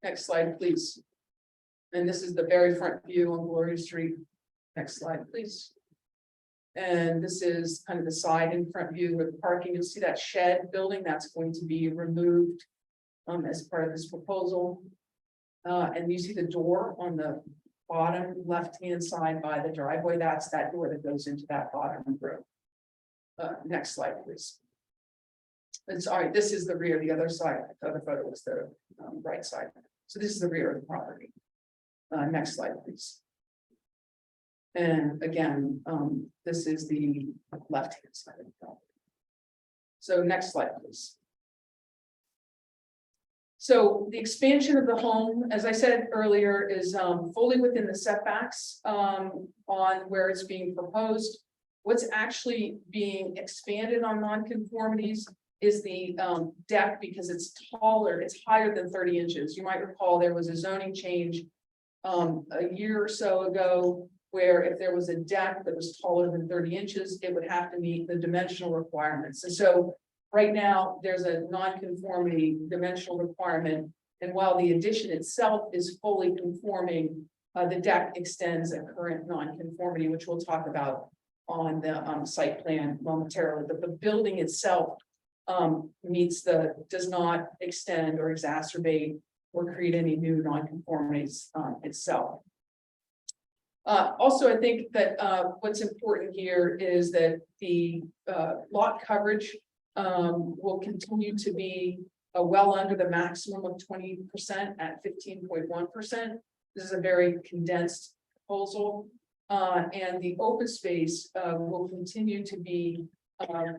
Next slide, please. And this is the very front view on Gloria Street. Next slide, please. And this is kind of the side and front view with the parking. You'll see that shed building that's going to be removed as part of this proposal. And you see the door on the bottom left-hand side by the driveway. That's that door that goes into that bottom room. Next slide, please. And sorry, this is the rear, the other side. The other photo was the right side. So this is the rear of the property. Next slide, please. And again, this is the left-hand side of the property. So next slide, please. So the expansion of the home, as I said earlier, is fully within the setbacks on where it's being proposed. What's actually being expanded on nonconformities is the deck, because it's taller, it's higher than 30 inches. You might recall there was a zoning change a year or so ago, where if there was a deck that was taller than 30 inches, it would have to meet the dimensional requirements. And so right now, there's a nonconformity dimensional requirement. And while the addition itself is fully conforming, the deck extends a current nonconformity, which we'll talk about on the site plan momentarily. But the building itself does not extend or exacerbate or create any new nonconformities itself. Also, I think that what's important here is that the lot coverage will continue to be well under the maximum of 20% at 15.1%. This is a very condensed proposal. And the open space will continue to be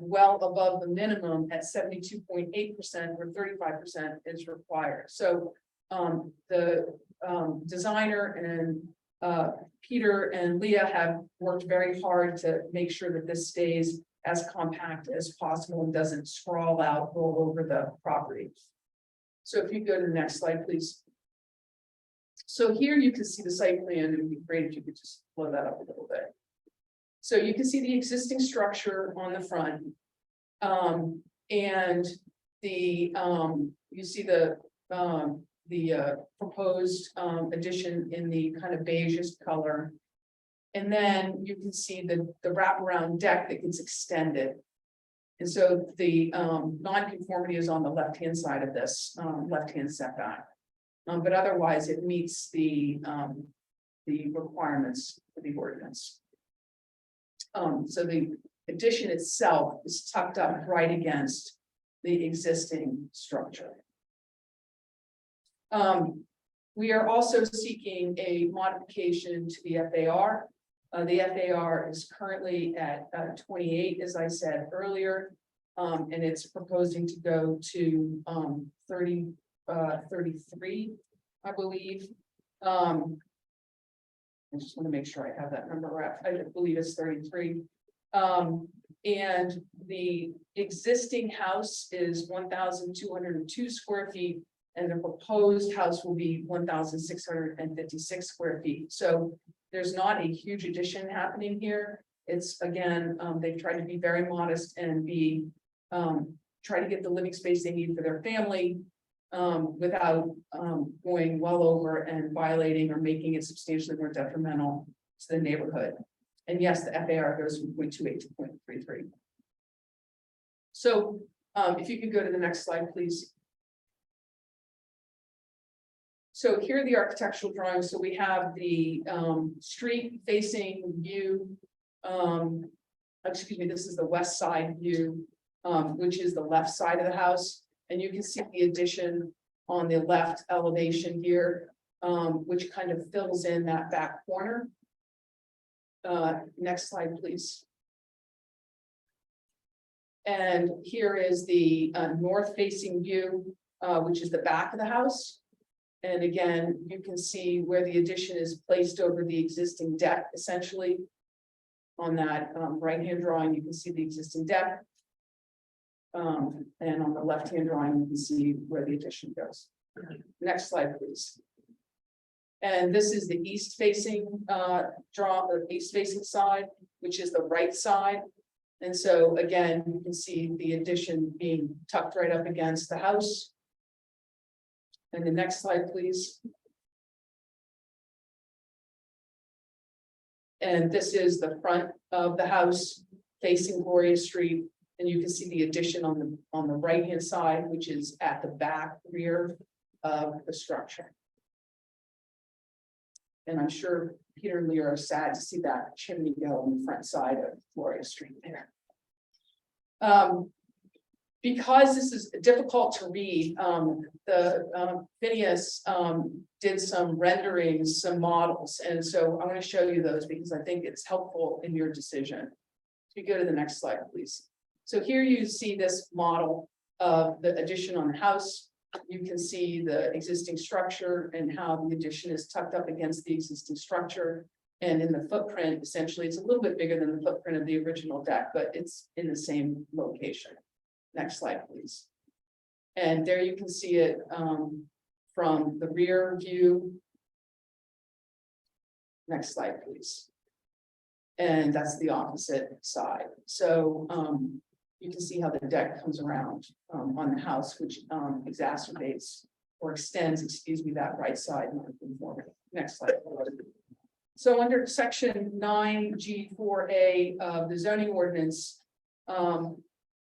well above the minimum at 72.8%, where 35% is required. So the designer and Peter and Leah have worked very hard to make sure that this stays as compact as possible and doesn't sprawl out all over the property. So if you go to the next slide, please. So here you can see the site plan, and it'd be great if you could just blow that up a little bit. So you can see the existing structure on the front. And the you see the proposed addition in the kind of beigeish color. And then you can see the wraparound deck that gets extended. And so the nonconformity is on the left-hand side of this left-hand setback. But otherwise it meets the requirements for the ordinance. So the addition itself is tucked up right against the existing structure. We are also seeking a modification to the FAR. The FAR is currently at 28, as I said earlier, and it's proposing to go to 33, I believe. I just want to make sure I have that number right. I believe it's 33. And the existing house is 1,202 square feet, and the proposed house will be 1,656 square feet. So there's not a huge addition happening here. It's again, they've tried to be very modest and try to get the living space they need for their family. without going well over and violating or making it substantially more detrimental to the neighborhood. And yes, the FAR goes from 0.28 to 0.33. So if you could go to the next slide, please. So here are the architectural drawings. So we have the street facing view. Excuse me, this is the west side view, which is the left side of the house. And you can see the addition on the left elevation here, which kind of fills in that back corner. Next slide, please. And here is the north facing view, which is the back of the house. And again, you can see where the addition is placed over the existing deck, essentially. On that right-hand drawing, you can see the existing deck. And on the left-hand drawing, you can see where the addition goes. Next slide, please. And this is the east-facing the east-facing side, which is the right side. And so again, you can see the addition being tucked right up against the house. And the next slide, please. And this is the front of the house facing Gloria Street. And you can see the addition on the right-hand side, which is at the back rear of the structure. And I'm sure Peter and Leah are sad to see that chimney go on the front side of Gloria Street there. Because this is difficult to read, Phineas did some renderings, some models, and so I'm going to show you those because I think it's helpful in your decision. If you go to the next slide, please. So here you see this model of the addition on the house. You can see the existing structure and how the addition is tucked up against the existing structure. And in the footprint, essentially, it's a little bit bigger than the footprint of the original deck, but it's in the same location. Next slide, please. And there you can see it from the rear view. Next slide, please. And that's the opposite side. So you can see how the deck comes around on the house, which exacerbates or extends, excuse me, that right side nonconformity. Next slide. So under section 9G4A of the zoning ordinance,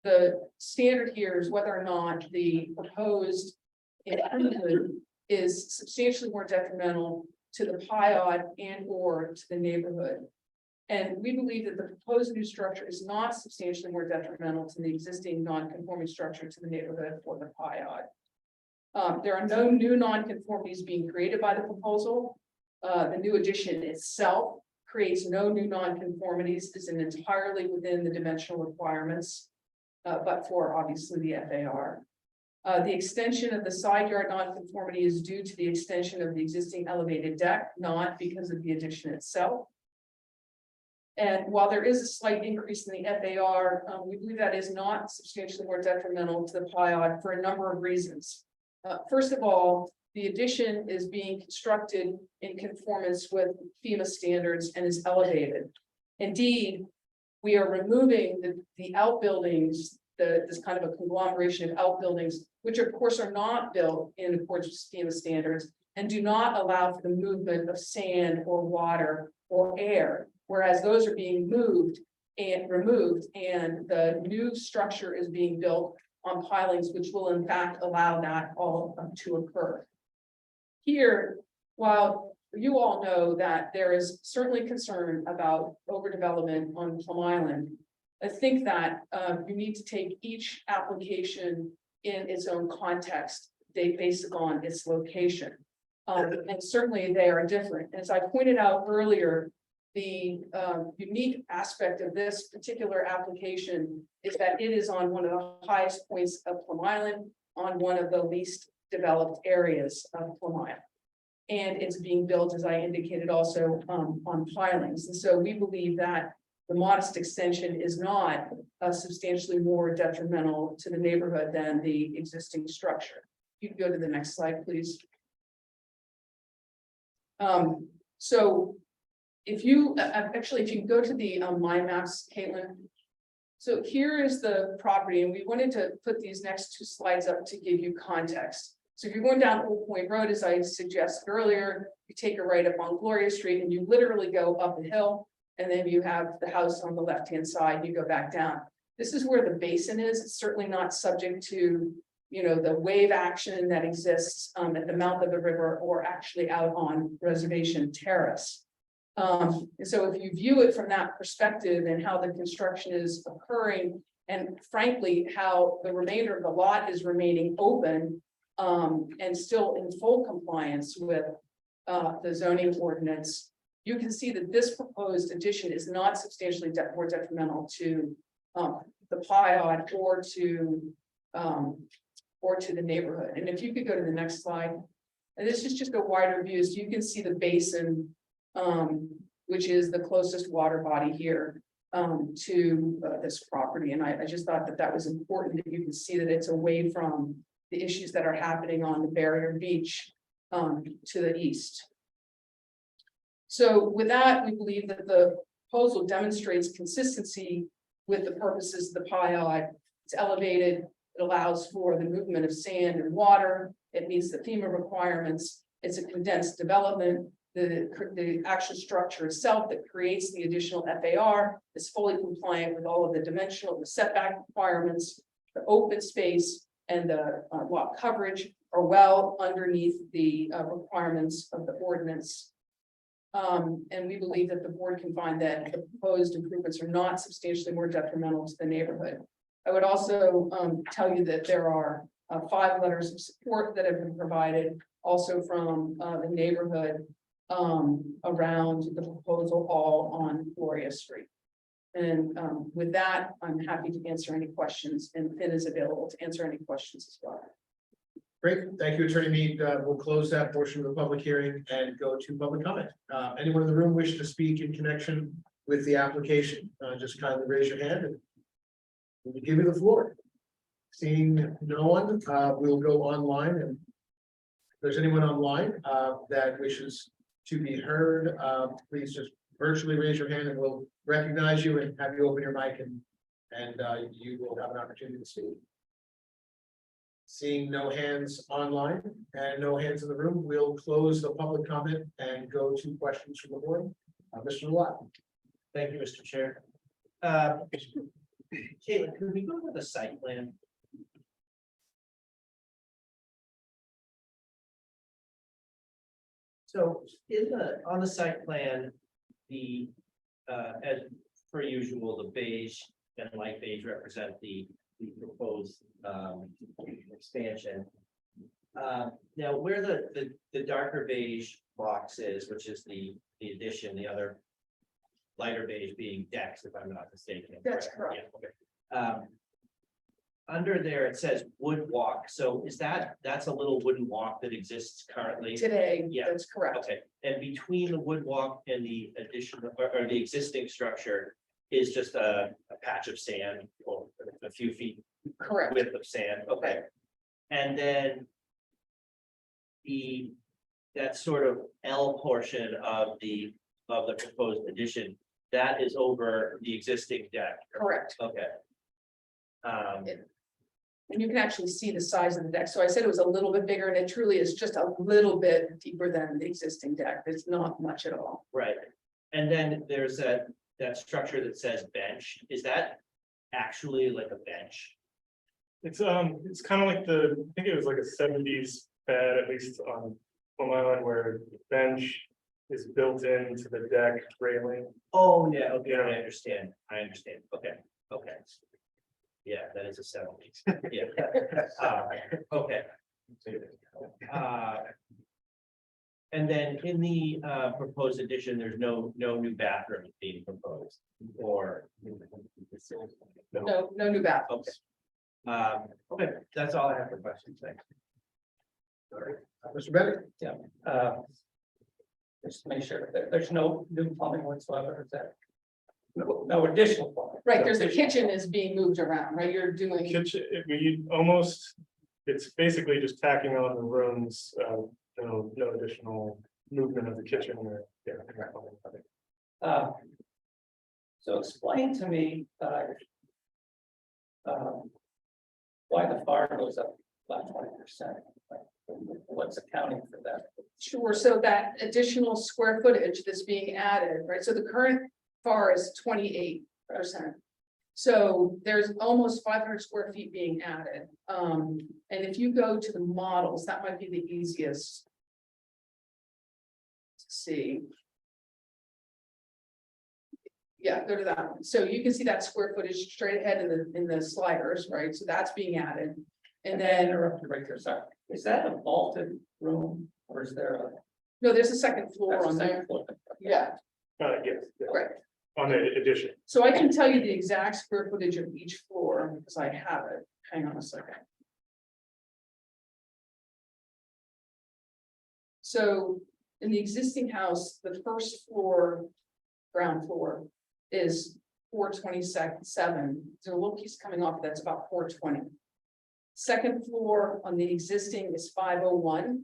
the standard here is whether or not the proposed improvement is substantially more detrimental to the PIOD and or to the neighborhood. And we believe that the proposed new structure is not substantially more detrimental to the existing non-conforming structure to the neighborhood for the PIOD. There are no new non-conformities being created by the proposal. The new addition itself creates no new non-conformities, is entirely within the dimensional requirements. But for obviously the FAR. The extension of the side yard nonconformity is due to the extension of the existing elevated deck, not because of the addition itself. And while there is a slight increase in the FAR, we believe that is not substantially more detrimental to the PIOD for a number of reasons. First of all, the addition is being constructed in conformance with FEMA standards and is elevated. Indeed, we are removing the outbuildings, this kind of a conglomeration of outbuildings, which of course are not built in accordance with FEMA standards and do not allow for the movement of sand or water or air, whereas those are being moved and removed, and the new structure is being built on pilings, which will in fact allow that all to occur. Here, while you all know that there is certainly concern about overdevelopment on Plum Island, I think that you need to take each application in its own context, based on its location. And certainly they are different. As I pointed out earlier, the unique aspect of this particular application is that it is on one of the highest points of Plum Island, on one of the least developed areas of Plum Island. And it's being built, as I indicated, also on pilings. And so we believe that the modest extension is not substantially more detrimental to the neighborhood than the existing structure. You can go to the next slide, please. So if you actually, if you go to the mind maps, Caitlin. So here is the property, and we wanted to put these next two slides up to give you context. So if you're going down Old Point Road, as I suggested earlier, you take a right up on Gloria Street and you literally go up a hill. And then you have the house on the left-hand side, you go back down. This is where the basin is. It's certainly not subject to, you know, the wave action that exists at the mouth of the river or actually out on Reservation Terrace. And so if you view it from that perspective and how the construction is occurring, and frankly, how the remainder of the lot is remaining open and still in full compliance with the zoning ordinance, you can see that this proposed addition is not substantially more detrimental to the PIOD or to the neighborhood. And if you could go to the next slide, and this is just a wider view, so you can see the basin, which is the closest water body here to this property. And I just thought that that was important, that you can see that it's away from the issues that are happening on the barrier beach to the east. So with that, we believe that the proposal demonstrates consistency with the purposes of the PIOD. It's elevated, it allows for the movement of sand and water, it meets the FEMA requirements, it's a condensed development. The actual structure itself that creates the additional FAR is fully compliant with all of the dimensional, the setback requirements, the open space and the lot coverage are well underneath the requirements of the ordinance. And we believe that the board can find that the proposed improvements are not substantially more detrimental to the neighborhood. I would also tell you that there are 5 letters of support that have been provided also from the neighborhood around the proposal all on Gloria Street. And with that, I'm happy to answer any questions, and Finn is available to answer any questions as well. Great, thank you, Attorney Mead. We'll close that portion of the public hearing and go to public comment. Anyone in the room wish to speak in connection with the application? Just kindly raise your hand and we'll give you the floor. Seeing no one, we'll go online, and if there's anyone online that wishes to be heard, please just virtually raise your hand and we'll recognize you and have you open your mic, and you will have an opportunity to speak. Seeing no hands online and no hands in the room, we'll close the public comment and go to questions from the board. Mr. Watt. Thank you, Mr. Chair. Caitlin, could we go to the site plan? So on the site plan, as per usual, the beige and light beige represent the proposed expansion. Now where the darker beige box is, which is the addition, the other lighter beige being decks, if I'm not mistaken. That's correct. Yeah, okay. Under there, it says wood walk. So that's a little wooden walk that exists currently? Today, Yeah. that's correct. Okay, and between the wood walk and the addition or the existing structure is just a patch of sand or a few feet Correct. width of sand, okay. And then that sort of L portion of the proposed addition, that is over the existing deck, Correct. okay. And you can actually see the size of the deck. So I said it was a little bit bigger, and it truly is just a little bit deeper than the existing deck. It's not much at all. Right, and then there's that structure that says bench, is that actually like a bench? It's kind of like I think it was like a 70s pad, at least on Plum Island, where the bench is built into the deck railing. Oh, yeah, okay, Yeah. I understand, okay. Yeah, that is a 70s, yeah. Okay. And then in the proposed addition, there's no new bathroom being proposed, or? No new bathrooms. Okay. Okay, that's all I have for questions, thanks. Mr. Bennett. Just to make sure that there's no new plumbing whatsoever, is that? No additional plumbing. Right, there's the kitchen is being moved around, right? You're doing, Kitchen, it's basically just tacking on the rooms, no additional movement of the kitchen or. So explain to me why the fire goes up about 20%. What's accounting for that? Sure, so that additional square footage that's being added, right, so the current FAR is 28%. So there's almost 500 square feet being added. And if you go to the models, that might be the easiest to see. Yeah, go to that one. So you can see that square footage straight ahead in the sliders, right? So that's being added. And then, Interrupt you right there, sorry. Is that a vaulted room or is there a? no, there's a second floor that's a on there. second floor? Yeah, Yes, right. on the addition. So I can tell you the exact square footage of each floor because I have it. Hang on a second. So in the existing house, the first floor, ground floor is 427. There's a little piece coming off, that's about 420. Second floor on the existing is 501.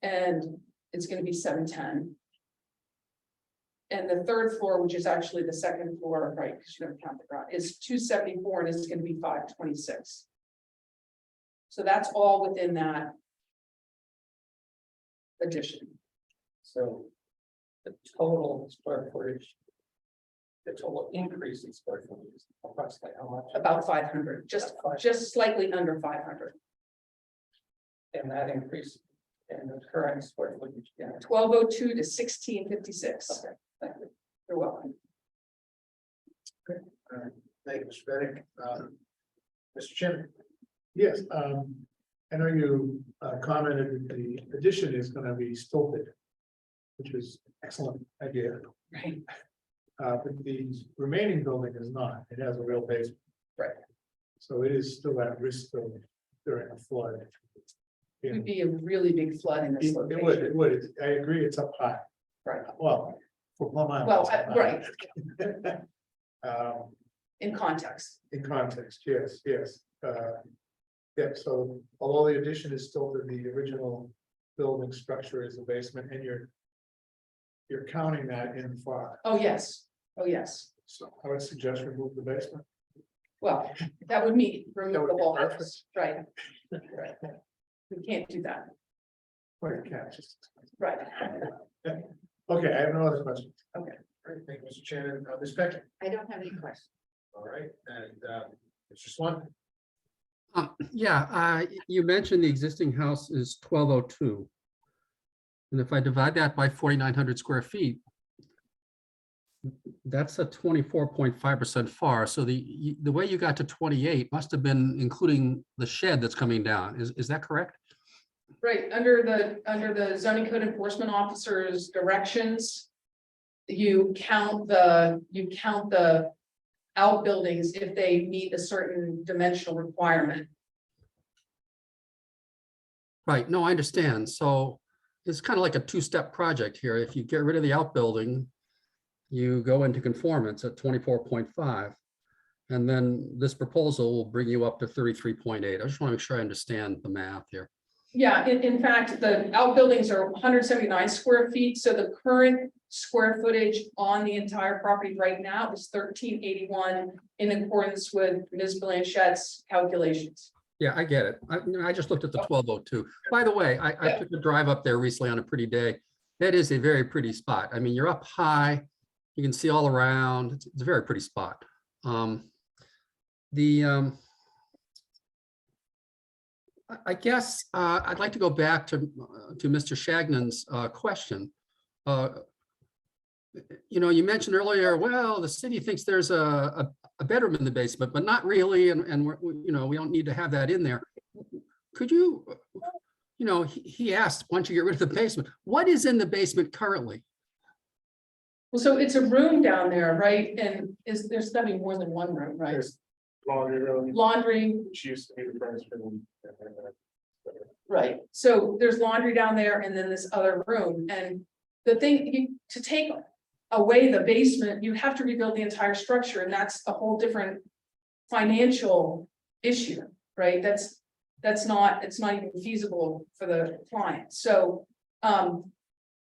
And it's gonna be 710. And the third floor, which is actually the second floor, right, because you don't count the ground, is 274 and it's gonna be 526. So that's all within that addition. So the total square footage, the total increase in square footage is approximately how much? About 500, just slightly under 500. And that increase in the current square footage, yeah. 1202 to 1656. Okay, thank you. You're welcome. Thank you, Mr. Bennett. Mr. Chairman. Yes, I know you commented that the addition is gonna be stilted, which is excellent idea. Right. But the remaining building is not, it has a real basement. Right. So it is still at risk of during a flood. It would be a really big flood in this It location. would, it would, I agree, it's up high. Right. Well, for Plum Island. Well, it's up high. right, in context. In context, yes, yes. Yeah, so although the addition is still to the original building structure is the basement and you're counting that in FAR. Oh, yes. Oh, yes. So I would suggest remove the basement. Well, that would mean That remove would the be whole perfect. house, right? Right. We can't do that, Well, you can't just. right? Okay, I have no other questions. Great, thank you, Mr. Chairman. Ms. Peck. I don't have any questions. All right, and Mr. Swan. Yeah, you mentioned the existing house is 1202. And if I divide that by 4,900 square feet, that's a 24.5% FAR. So the way you got to 28 must have been including the shed that's coming down. Is that correct? Right, under the zoning code enforcement officer's directions. You count the outbuildings if they meet a certain dimensional requirement. Right. No, I understand. So it's kind of like a two-step project here. If you get rid of the outbuilding, you go into conformance at 24.5. And then this proposal will bring you up to 33.8. I just want to make sure I understand the math here. Yeah, in fact, the outbuildings are 179 square feet, so the current square footage on the entire property right now is 1381 in accordance with Ms. Blanchett's calculations. Yeah, I get it. I just looked at the 1202. By the way, I took a drive up there recently on a pretty day. That is a very pretty spot. I mean, you're up high, you can see all around. It's a very pretty spot. I guess I'd like to go back to Mr. Shagnan's question. You know, you mentioned earlier, well, the city thinks there's a bedroom in the basement, but not really, and we're, you know, we don't need to have that in there. Could you, you know, he asked, why don't you get rid of the basement? What is in the basement currently? Well, so it's a room down there, right? And there's gotta be more than one room, right? There's laundry room, Laundry, which used to be the furnace room. right? So there's laundry down there and then this other room. And the thing, to take away the basement, you have to rebuild the entire structure, and that's a whole different financial issue, right? It's not even feasible for the client. So,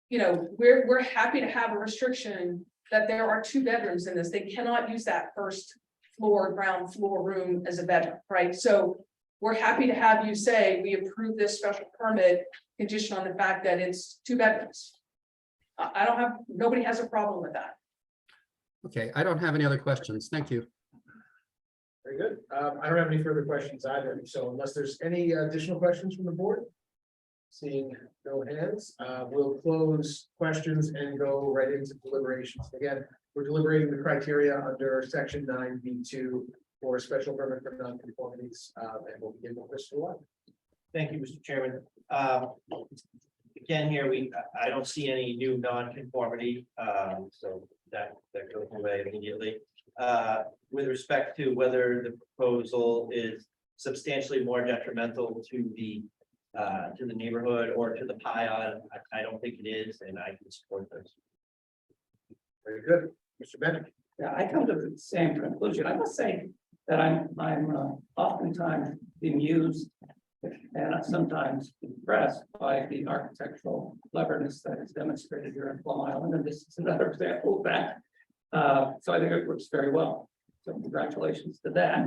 you know, we're happy to have a restriction that there are 2 bedrooms in this. They cannot use that first floor, ground floor room as a bedroom, right? So we're happy to have you say, we approve this special permit condition on the fact that it's 2 bedrooms. I don't have, nobody has a problem with that. Okay, I don't have any other questions. Thank you. Very good. I don't have any further questions either. So unless there's any additional questions from the board? Seeing no hands, we'll close questions and go right into deliberations. Again, we're deliberating the criteria under section 9B2 for a special permit for non-conformities, and we'll begin with Mr. Watt. Thank you, Mr. Chairman. Again, here, I don't see any new non-conformity, so that goes away immediately. With respect to whether the proposal is substantially more detrimental to the neighborhood or to the PIOD, I don't think it is, and I can support this. Very good. Mr. Bennett. Yeah, I come to the same conclusion. I must say that I'm oftentimes bemused and sometimes impressed by the architectural cleverness that is demonstrated here in Plum Island, and this is another example of that. So I think it works very well. So congratulations to that.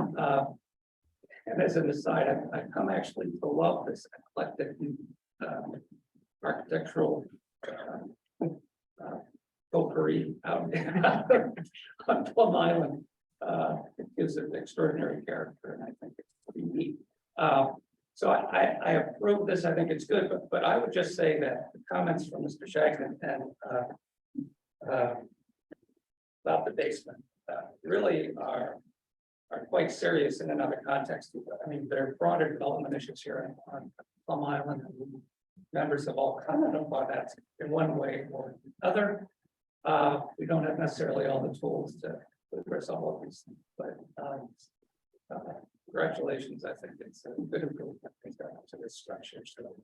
And as an aside, I've come actually to love this eclectic architectural potpourri out there on Plum Island. It gives it extraordinary character, and I think it's pretty neat. So I approve this. I think it's good, but I would just say that the comments from Mr. Shagnon and about the basement really are quite serious in another context. I mean, there are broader development issues here on Plum Island. Members have all commented upon that in one way or another. We don't have necessarily all the tools to address all of these things, but congratulations. I think it's a good improvement to this structure. So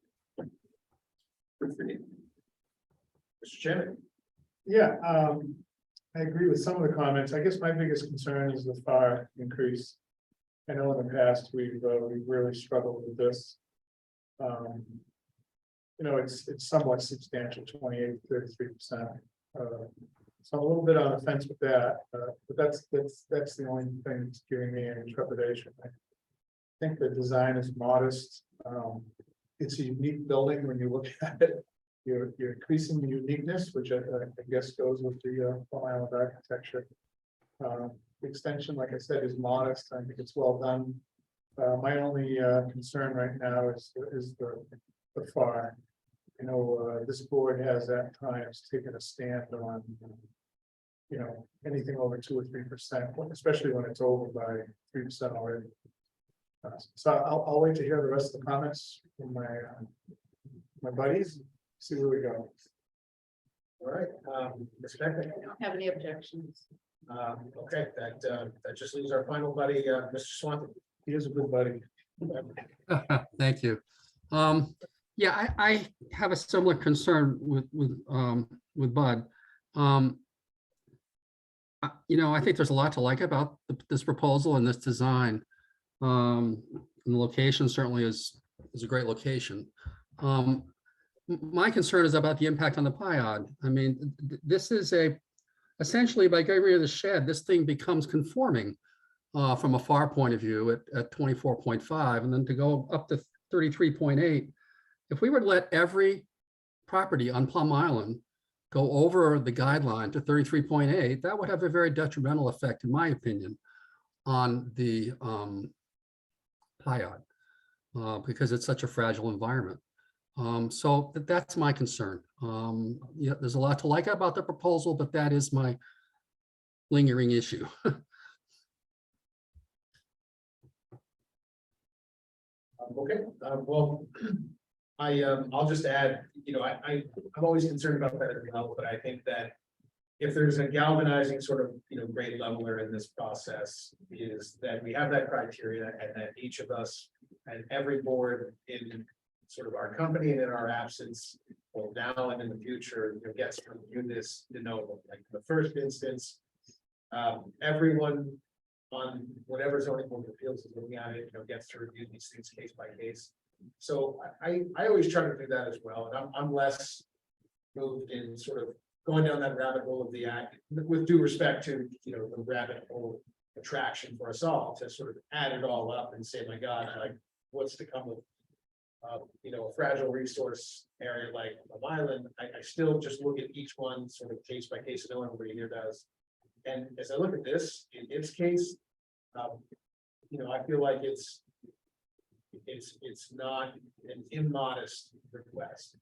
good for you. Mr. Chairman. Yeah, I agree with some of the comments. I guess my biggest concern is the FAR increase. I know in the past we've really struggled with this. You know, it's somewhat substantial, 28, 33%. So I'm a little bit on the fence with that, but that's the only thing that's giving me any trepidation. I think the design is modest. It's a unique building when you look at it. You're increasing the uniqueness, which I guess goes with the Plum Island architecture. The extension, like I said, is modest. I think it's well done. My only concern right now is the FAR. You know, this board has at times taken a stand on, you know, anything over 2 or 3%, especially when it's over by 3% already. So I'll wait to hear the rest of the comments from my buddies. See where we go. All right, Ms. Beckman. I don't have any objections. Okay, that just leaves our final buddy, Mr. Swanton. He is a good buddy. Thank you. Yeah, I have a similar concern with Bud. You know, I think there's a lot to like about this proposal and this design. And the location certainly is a great location. My concern is about the impact on the PIOD. I mean, this is essentially by getting rid of the shed, this thing becomes conforming from a FAR point of view at 24.5, and then to go up to 33.8. If we were to let every property on Plum Island go over the guideline to 33.8, that would have a very detrimental effect, in my opinion, on the PIOD because it's such a fragile environment. So that's my concern. Yeah, there's a lot to like about the proposal, but that is my lingering issue. Okay, well, I'll just add, you know, I'm always concerned about that as well, but I think that if there's a galvanizing sort of, you know, grade leveler in this process is that we have that criteria and that each of us and every board in sort of our company and in our absence, both now and in the future, you know, gets to review this de novo. Like in the first instance, everyone on whatever zoning board of appeals is looking at it, you know, gets to review these things case by case. So I always try to do that as well, and I'm less moved in sort of going down that rabbit hole of the act, with due respect to, you know, the rabbit hole attraction for us all to sort of add it all up and say, my God, like what's to come with. A fragile resource area like Plum Island, I still just look at each one sort of case by case, and no everybody here does. And as I look at this, in its case, I feel like it's not an immodest request,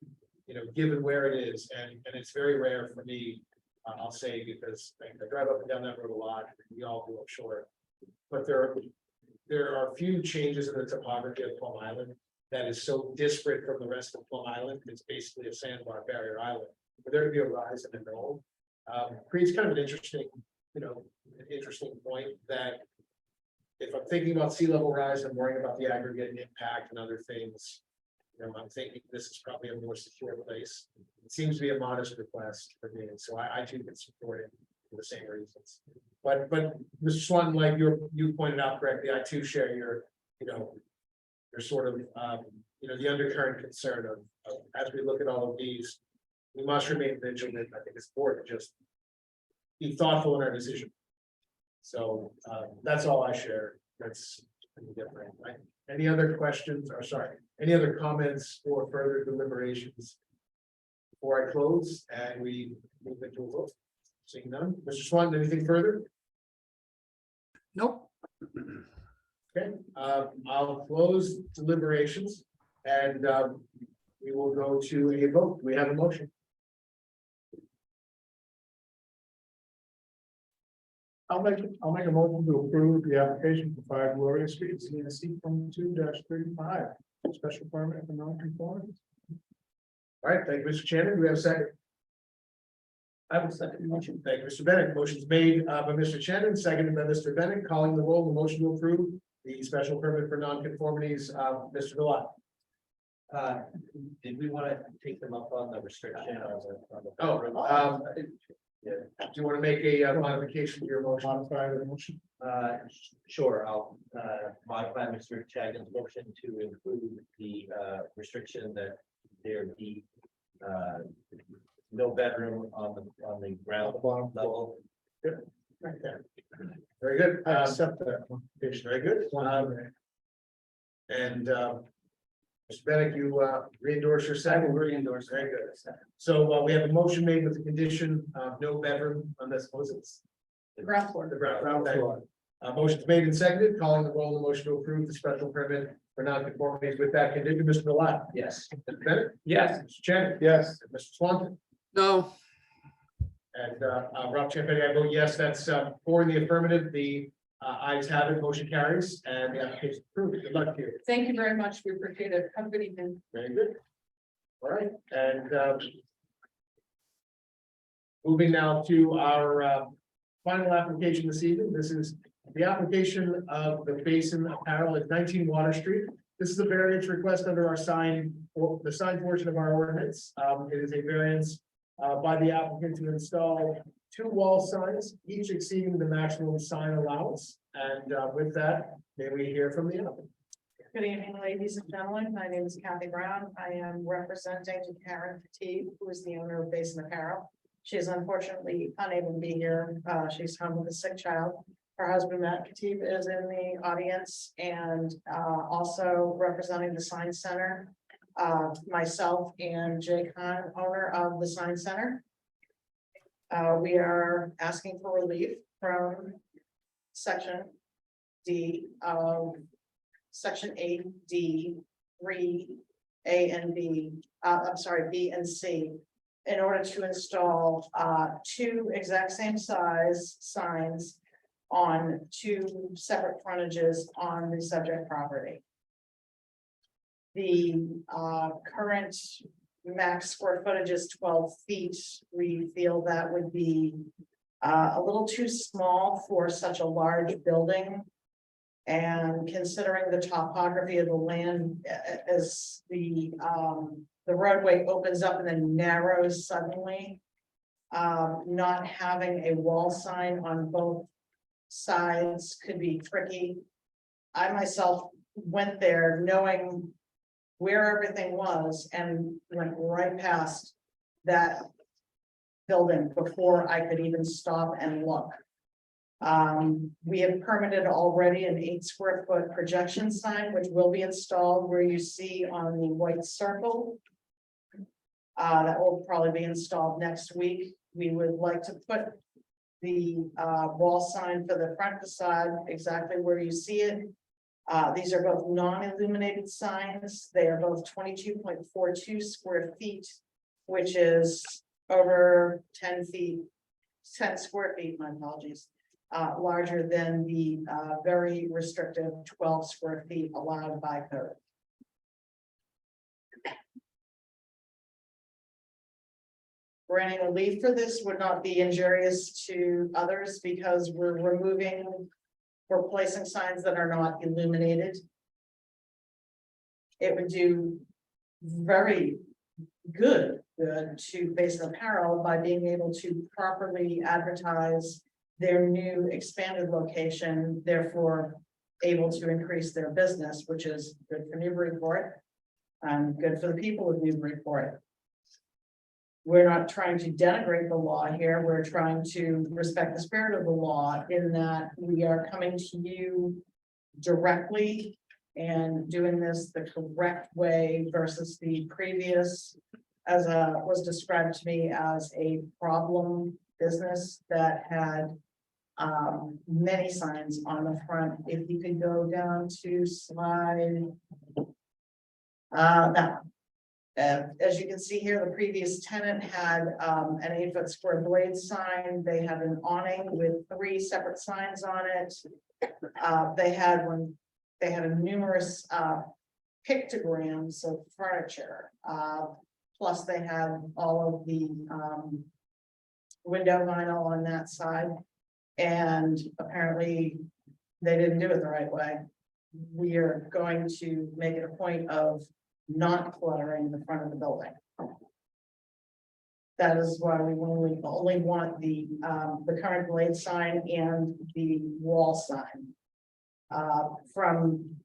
given where it is, and it's very rare for me, I'll say, because I drive up and down that road a lot, we all do, I'm sure. But there are a few changes in the topography of Plum Island that is so disparate from the rest of Plum Island, it's basically a sandbar barrier island. For there to be a rise in the knoll, creates kind of an interesting point that if I'm thinking about sea level rise, I'm worrying about the aggregate impact and other things. I'm thinking this is probably a more secure place. It seems to be a modest request for me, and so I too can support it for the same reasons. But Mr. Swan, like you pointed out correctly, I too share your sort of the undercurrent concern of as we look at all of these, we must remain vigilant. I think it's important to just be thoughtful in our decision. So that's all I share. That's different. Right? Any other questions, or sorry, any other comments or further deliberations before I close and we move into a vote? Seeing none. Mr. Swan, anything further? Nope. Okay, I'll close deliberations and we will go to a vote. We have a motion. I'll make a motion to approve the application for 5 Gloria Street, CNC 22-35, special permit for non-conformity. All right, thank you, Mr. Chairman. Do we have a second? I will second the motion. Thank you, Mr. Bennett. Motion's made by Mr. Shannon, seconded by Mr. Bennett, calling the roll. The motion to approve the special permit for nonconformities. Mr. Delat. Did we want to take them up on the restriction? Do you want to make a modification to your motion? Modify the motion. Sure, I'll modify Mr. Chagan's motion to include the restriction that there be no bedroom on the ground level. Very good. I accept that. Very good. And Mr. Bennett, you re-endorse your I second. will re-endorse. Very good. So we have a motion made with the condition of no bedroom on this. Was it? The ground floor. The ground. Ground Okay. floor. Motion's made and seconded, calling the roll. The motion to approve the special permit for non-conformities with that condition. Mr. Delat. Yes. Mr. Bennett. Yes. Mr. Chairman. Yes. Mr. Swanton. No. And Rob Champetti, I vote yes. That's 4 in the affirmative. The ayes have it. Motion carries and the application is approved. Good luck to you. Thank you very much. We appreciate it. Have a good evening. Very good. All right, and moving now to our final application this evening. This is the application of the Basin Apparel at 19 Water Street. This is a variance request under our sign, or the sign portion of our ordinance. It is a variance by the applicant to install 2 wall signs, each exceeding the maximum sign allowance. And with that, may we hear from the applicant. Good evening, ladies and gentlemen. My name is Kathy Brown. I am representing Karen Petit, who is the owner of Basin Apparel. She is unfortunately unable to be here. She's home with a sick child. Her husband, Matt Petit, is in the audience and also representing the Sign Center. Myself and Jay Khan, owner of the Sign Center. We are asking for relief from section D of section 8D 3A and B. I'm sorry, B and C, in order to install 2 exact same size signs on 2 separate frontages on the subject property. The current max square footage is 12 feet. We feel that would be a little too small for such a large building. And considering the topography of the land, as the roadway opens up and then narrows suddenly, not having a wall sign on both sides could be tricky. I myself went there knowing where everything was and went right past that building before I could even stop and look. We have permitted already an 8 square foot projection sign, which will be installed where you see on the white circle. That will probably be installed next week. We would like to put the wall sign for the front facade exactly where you see it. These are both non-illuminated signs. They are both 22.42 square feet, which is over 10 square feet, my apologies, larger than the very restrictive 12 square feet allowed by code. Granting relief for this would not be injurious to others because we're placing signs that are not illuminated. It would do very good to Basin Apparel by being able to properly advertise their new expanded location, therefore able to increase their business, which is good for Newburyport and good for the people of Newburyport. We're not trying to denigrate the law here. We're trying to respect the spirit of the law in that we are coming to you directly and doing this the correct way versus the previous, as was described to me as a problem business that had many signs on the front. If you could go down to slide that one. As you can see here, the previous tenant had an 8 square blade sign. They had an awning with 3 separate signs on it. They had numerous pictograms of furniture. Plus they had all of the window vinyl on that side. And apparently they didn't do it the right way. We are going to make it a point of not cluttering the front of the building. That is why we only want the current blade sign and the wall sign. From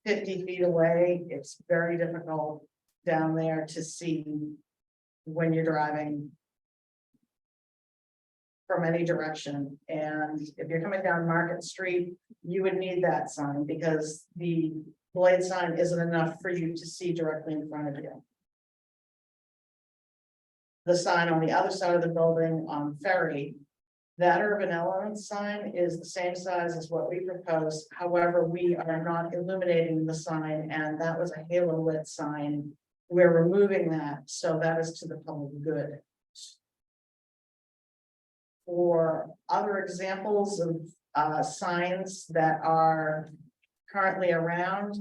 50 feet away, it's very difficult down there to see when you're driving from any direction. And if you're coming down Market Street, you would need that sign because the blade sign isn't enough for you to see directly in front of you. The sign on the other side of the building on Ferry, that urban element sign is the same size as what we proposed. However, we are not illuminating the sign, and that was a halo lit sign. We're removing that, so that is to the public good. For other examples of signs that are currently around,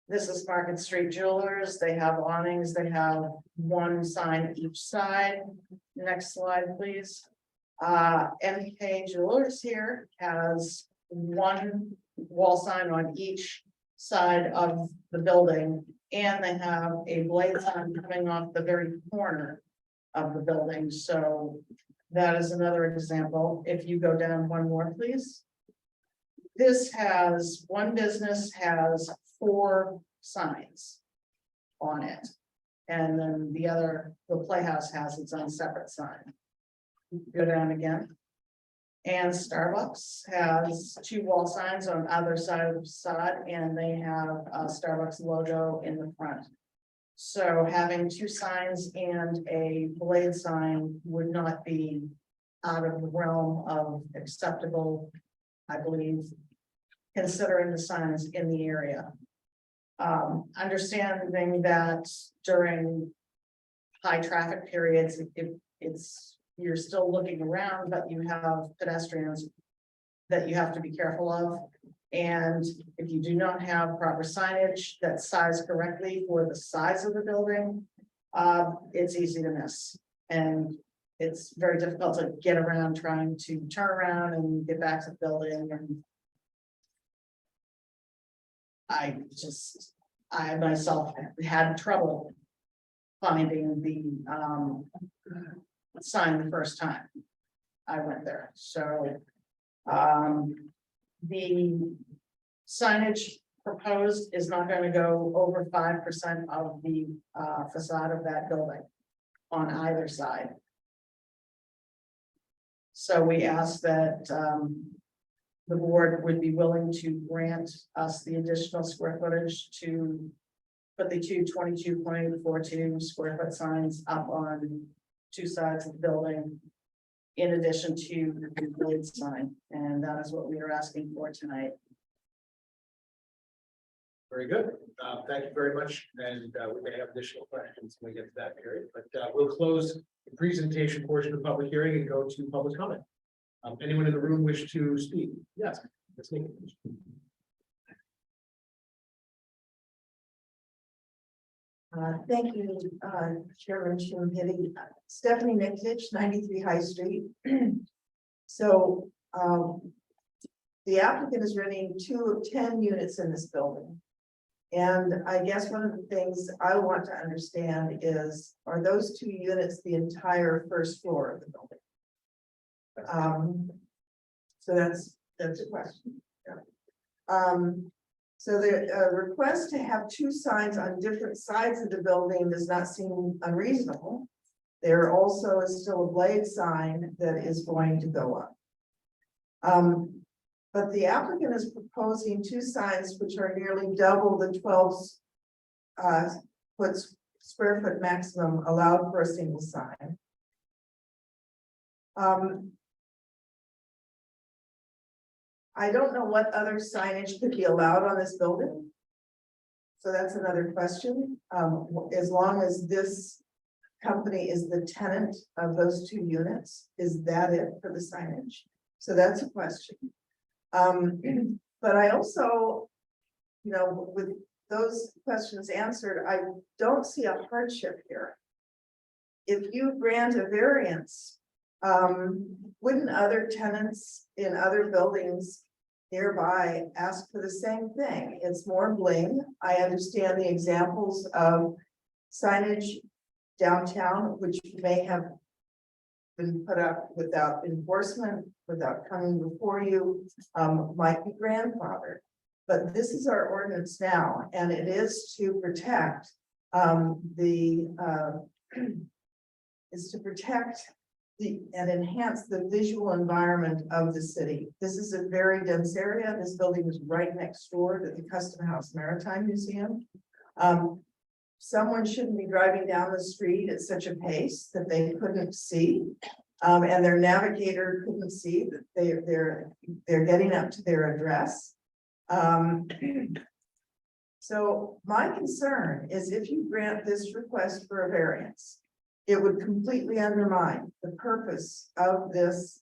this is Market Street Jewelers. They have awnings. They have 1 sign each side. Next slide, please. MK Jewelers here has 1 wall sign on each side of the building, and they have a blade sign coming off the very corner of the building. So that is another example. If you go down 1 more, please. This has one business has 4 signs on it. And then the Playhouse has its own separate sign. Go down again. And Starbucks has 2 wall signs on either side of the facade, and they have a Starbucks logo in the front. So having 2 signs and a blade sign would not be out of the realm of acceptable, I believe, considering the signs in the area. Understanding that during high traffic periods, you're still looking around, but you have pedestrians that you have to be careful of. And if you do not have proper signage that's sized correctly for the size of the building, it's easy to miss. And it's very difficult to get around trying to turn around and get back to the building. And I myself had trouble finding the sign the first time I went there. So the signage proposed is not going to go over 5% of the facade of that building on either side. So we ask that the board would be willing to grant us the additional square footage to put the 22.42 square foot signs up on two sides of the building, in addition to the blade sign, and that is what we are asking for tonight. Very good. Thank you very much. And we may have additional questions when we get to that period, but we'll close the presentation portion of the public hearing and go to public comment. Anyone in the room wish to speak? Yes. Ms. Nichols. Thank you, Chairman Schmidt. Stephanie Niktich, 93 High Street. So, the applicant is renting 2 of 10 units in this building. And I guess one of the things I want to understand is, are those 2 units the entire first floor of the building? So that's a question. Yeah. So the request to have 2 signs on different sides of the building does not seem unreasonable. There also is still a blade sign that is going to go up. But the applicant is proposing 2 signs which are nearly double the 12 square foot maximum allowed for a single sign. I don't know what other signage could be allowed on this building. So that's another question. As long as this company is the tenant of those 2 units, is that it for the signage? So that's a question. But I also, with those questions answered, I don't see a hardship here. If you grant a variance, wouldn't other tenants in other buildings nearby ask for the same thing? It's more bling. I understand the examples of signage downtown, which may have been put up without enforcement, without coming before you, might be grandfathered. But this is our ordinance now, and it is to protect and enhance the visual environment of the city. This is a very dense area. This building is right next door to the Custom House Maritime Museum. Someone shouldn't be driving down the street at such a pace that they couldn't see. And their navigator couldn't see that they're getting up to their address. So my concern is if you grant this request for a variance, it would completely undermine the purpose of this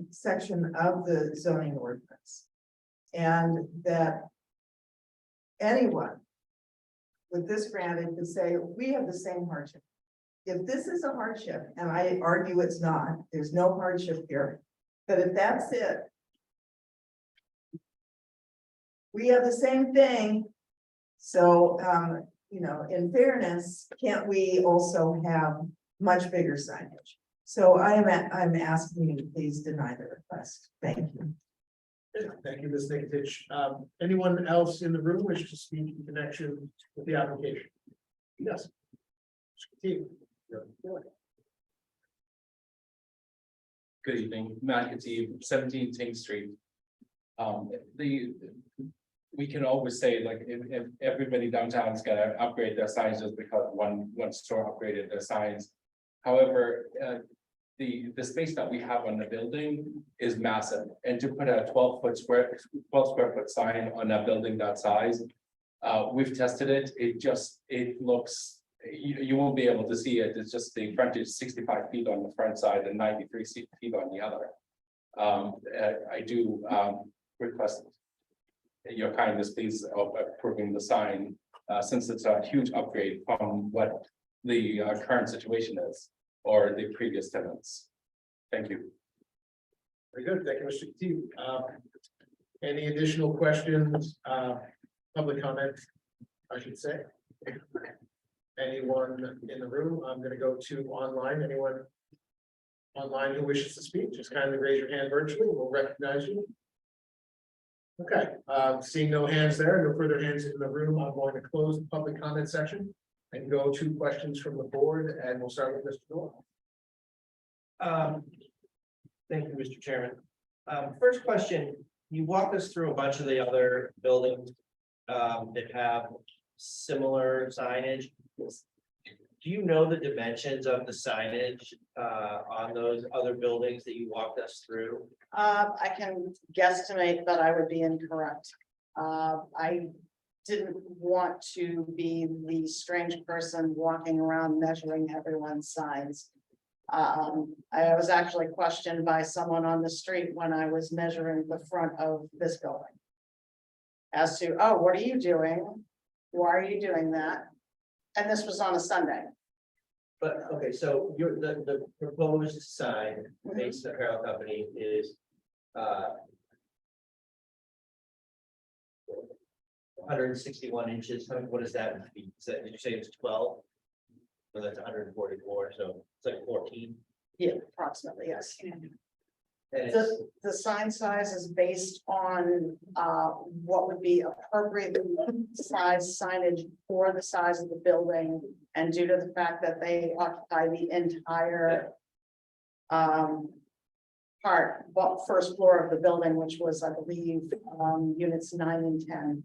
section of the zoning ordinance. And that anyone with this granted could say, we have the same hardship. If this is a hardship, and I argue it's not, there's no hardship here, but if that's it, we have the same thing. So, in fairness, can't we also have much bigger signage? So I'm asking you to please deny the request. Thank you. Thank you, Ms. Nikitic. Anyone else in the room wish to speak in connection with the application? Yes. Steve. Good evening, Matt Katib, 17 Ting Street. We can always say, like, if everybody downtown is gonna upgrade their signs just because one store upgraded their signs. However, the space that we have on the building is massive, and to put a 12 square foot sign on a building that size, we've tested it. It looks, you won't be able to see it. It's just the frontage 65 feet on the front side and 93 feet on the other. I do request your kindness, please, of approving the sign, since it's a huge upgrade from what the current situation is, or the previous tenants. Thank you. Very good. Thank you, Mr. Katib. Any additional questions? Public comment, I should say. Anyone in the room? I'm going to go to online. Anyone online who wishes to speak, just kindly raise your hand virtually. We'll recognize you. Okay, seeing no hands there, no further hands in the room, I'm going to close the public comment section and go to questions from the board, and we'll start with Mr. Doyle. Thank you, Mr. Chairman. First question, you walked us through a bunch of the other buildings that have similar signage. Do you know the dimensions of the signage on those other buildings that you walked us through? I can guesstimate, but I would be incorrect. I didn't want to be the strange person walking around measuring everyone's signs. I was actually questioned by someone on the street when I was measuring the front of this building. As to, oh, what are you doing? Why are you doing that? And this was on a Sunday. But, okay, so the proposed sign, Mason Apparel Company is 161 inches. What is that? Did you say it's 12? So that's 144, so it's like 14. Yeah, approximately, yes. And it's, The sign size is based on what would be appropriate size signage for the size of the building. And due to the fact that they occupy the entire first floor of the building, which was, I believe, units 9 and 10.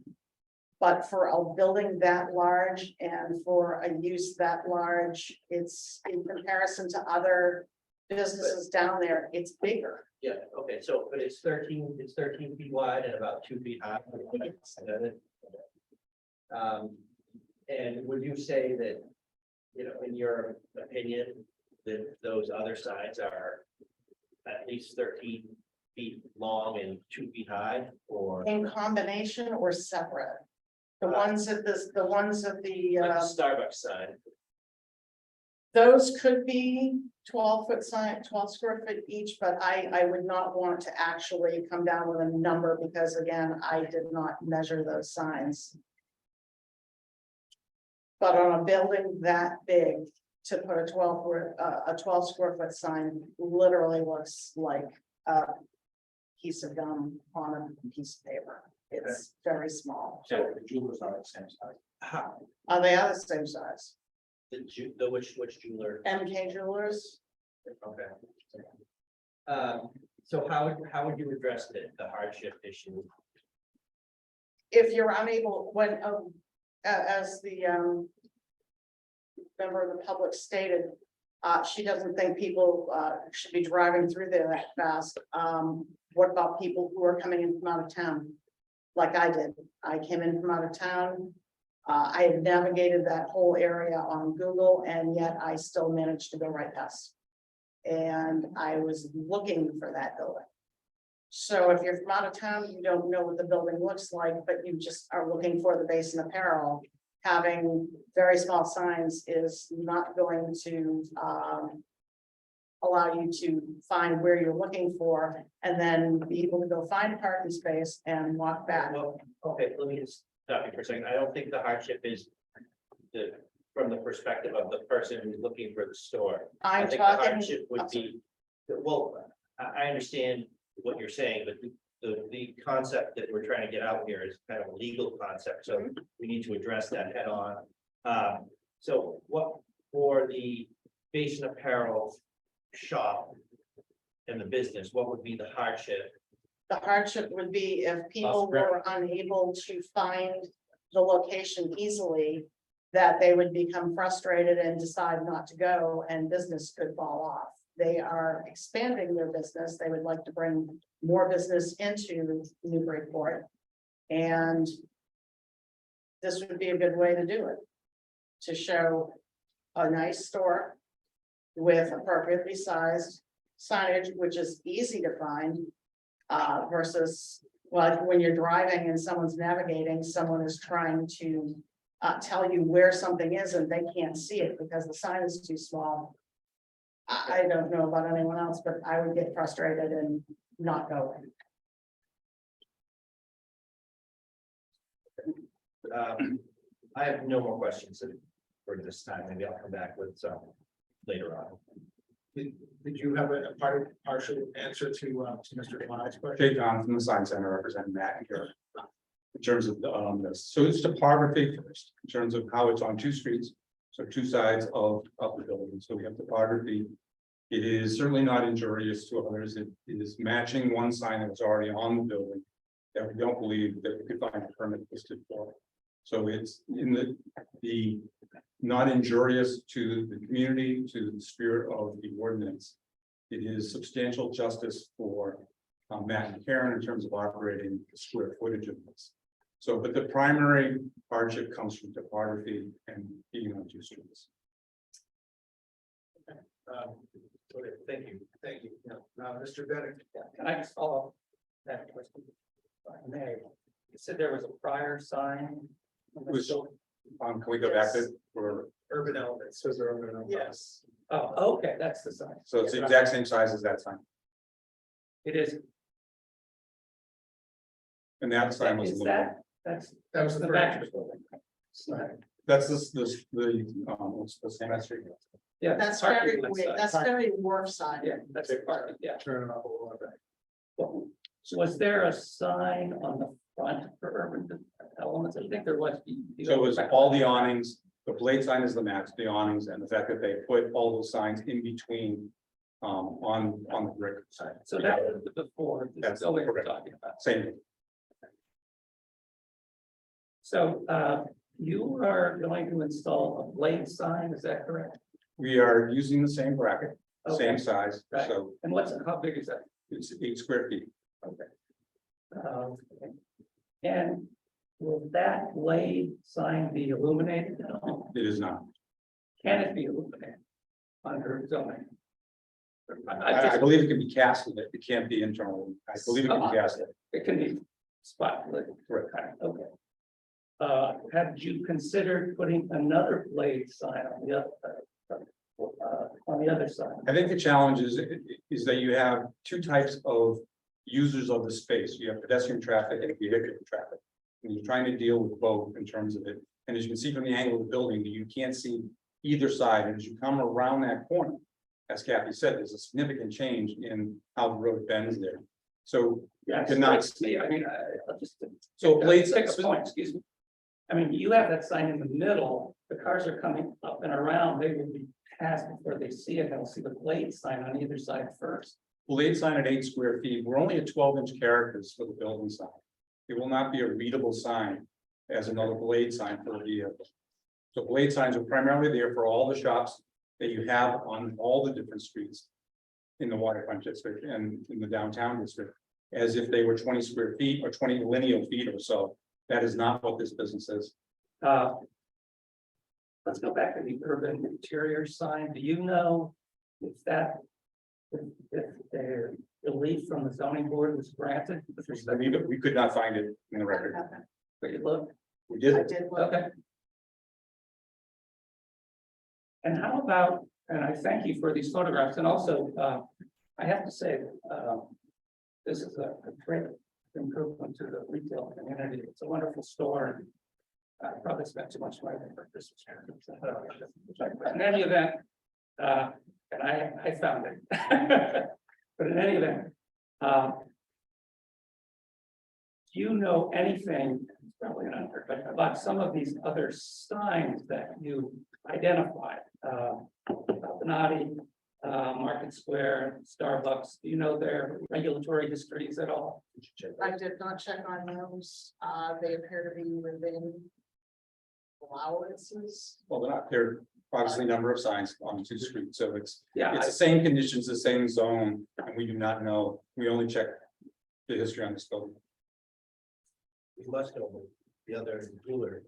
But for a building that large and for a use that large, it's in comparison to other businesses down there, it's bigger. yeah, okay, so, but it's 13 feet wide and about 2 feet high. And would you say that, you know, in your opinion, that those other signs are at least 13 feet long and 2 feet high, or In combination or separate? The ones at this, the ones at the, like a Starbucks sign? those could be 12-foot sign, 12 square foot each, but I would not want to actually come down with a number because again, I did not measure those signs. But on a building that big, to put a 12 square foot sign literally looks like a piece of gum on a piece of paper. It's very small. So the jewelers are the same size. How? They are the same size. Which jeweler? MK Jewelers, Okay. So how would you address the hardship issue? if you're unable, when, as the member of the public stated, she doesn't think people should be driving through there that fast. What about people who are coming in from out of town? Like I did. I came in from out of town. I had navigated that whole area on Google and yet I still managed to go right past. And I was looking for that building. So if you're from out of town, you don't know what the building looks like, but you just are looking for the Basin Apparel. Having very small signs is not going to allow you to find where you're looking for and then be able to go find a parking space and walk back. Well, okay, let me just stop you for a second. I don't think the hardship is from the perspective of the person who's looking for the store. I I'm think the talking, hardship would be, well, I understand what you're saying, but the concept that we're trying to get out here is kind of a legal concept, so we need to address that head on. So what, for the Basin Apparel shop and the business, what would be the hardship? the hardship would be if people were unable to find the location easily, that they would become frustrated and decide not to go and business could fall off. They are expanding their business. They would like to bring more business into Newburyport. And this would be a good way to do it. To show a nice store with appropriately sized signage, which is easy to find. Versus, well, when you're driving and someone's navigating, someone is trying to tell you where something is and they can't see it because the sign is too small. I don't know about anyone else, but I would get frustrated and not go. I have no more questions for this time. Maybe I'll come back with some later on. Did you have a partial answer to Mr. Devon's question? Jay John from the Sign Center representing Matt here. In terms of this, so it's topography first, in terms of how it's on two streets, so two sides of the building. So we have topography. It is certainly not injurious to others. It is matching one sign that was already on the building. that we don't believe that we could find a permit listed for. So it's in the not injurious to the community, to the spirit of the ordinance. It is substantial justice for Matt and Karen in terms of operating the square footage of this. So, but the primary hardship comes from topography and being on two streets. Okay, thank you. Now, Mr. Bennett. Can I just follow up that question? If I may, you said there was a prior sign. on the Was- building? Can we go back to, for, Urban elements, says urban elements. Yes. Oh, okay, that's the sign. so it's the exact same size as that sign, It is. and that sign was. Is illuminated. that's That was the the back. first. That's what's the same street. Yeah. That's parking very, lot sign. that's very wharf side. Yeah, that's a part, yeah. Turn it off a little bit. So was there a sign on the front for urban elements? I think there was. So it was all the awnings, the blade sign is the max, the awnings, and the fact that they put all those signs in between. On the brick side. So that was the before, this That's is all we're correct. talking about. Same, So you are going to install a blade sign, is that correct? we are using the same bracket, Okay. same size, Right. so And how big is that? it's 8 square feet. Okay. And will that blade sign be illuminated at all? It is not. Can it be illuminated under zoning? I believe it can be casted, it can't be internal. I believe it can be casted. It can be spotlit. Correct. Okay. Have you considered putting another blade sign on the other side? I think the challenge is that you have two types of users of the space. You have pedestrian traffic and vehicular traffic. And you're trying to deal with both in terms of it. And as you can see from the angle of the building, you can't see either side. And as you come around that corner, as Kathy said, there's a significant change in how the road bends there. So Yeah, Could not- see, I mean, I'll just. So blades- Take a point, excuse me. I mean, you have that sign in the middle, the cars are coming up and around, they will be passed before they see it, they'll see the blade sign on either side first. blade sign at 8 square feet, we're only at 12-inch characters for the building sign. It will not be a readable sign as another blade sign for a vehicle. So blade signs are primarily there for all the shops that you have on all the different streets in the waterfront district and in the downtown district, as if they were 20 square feet or 20 lineal feet or so. That is not what this business is. Let's go back to the urban interior sign, do you know if that, if the relief from the zoning board was granted with respect to We could not find it in the record. where you look? We I did. did look. Okay. And how about, and I thank you for these photographs, and also, I have to say, this is a great improvement to the retail community. It's a wonderful store. And I probably spent too much money for Christmas. In any event, and I found it. But in any event, do you know anything, it's probably not, but about some of these other signs that you identified? Benatti, Market Square, Starbucks, do you know their regulatory histories at all? I did not check on those. They appear to be within allowances. Well, they're not, there are obviously a number of signs on 2 streets, so it's Yeah, the same conditions, the same zone, and we do not know. We only check the history on this building. We must know the other jeweler.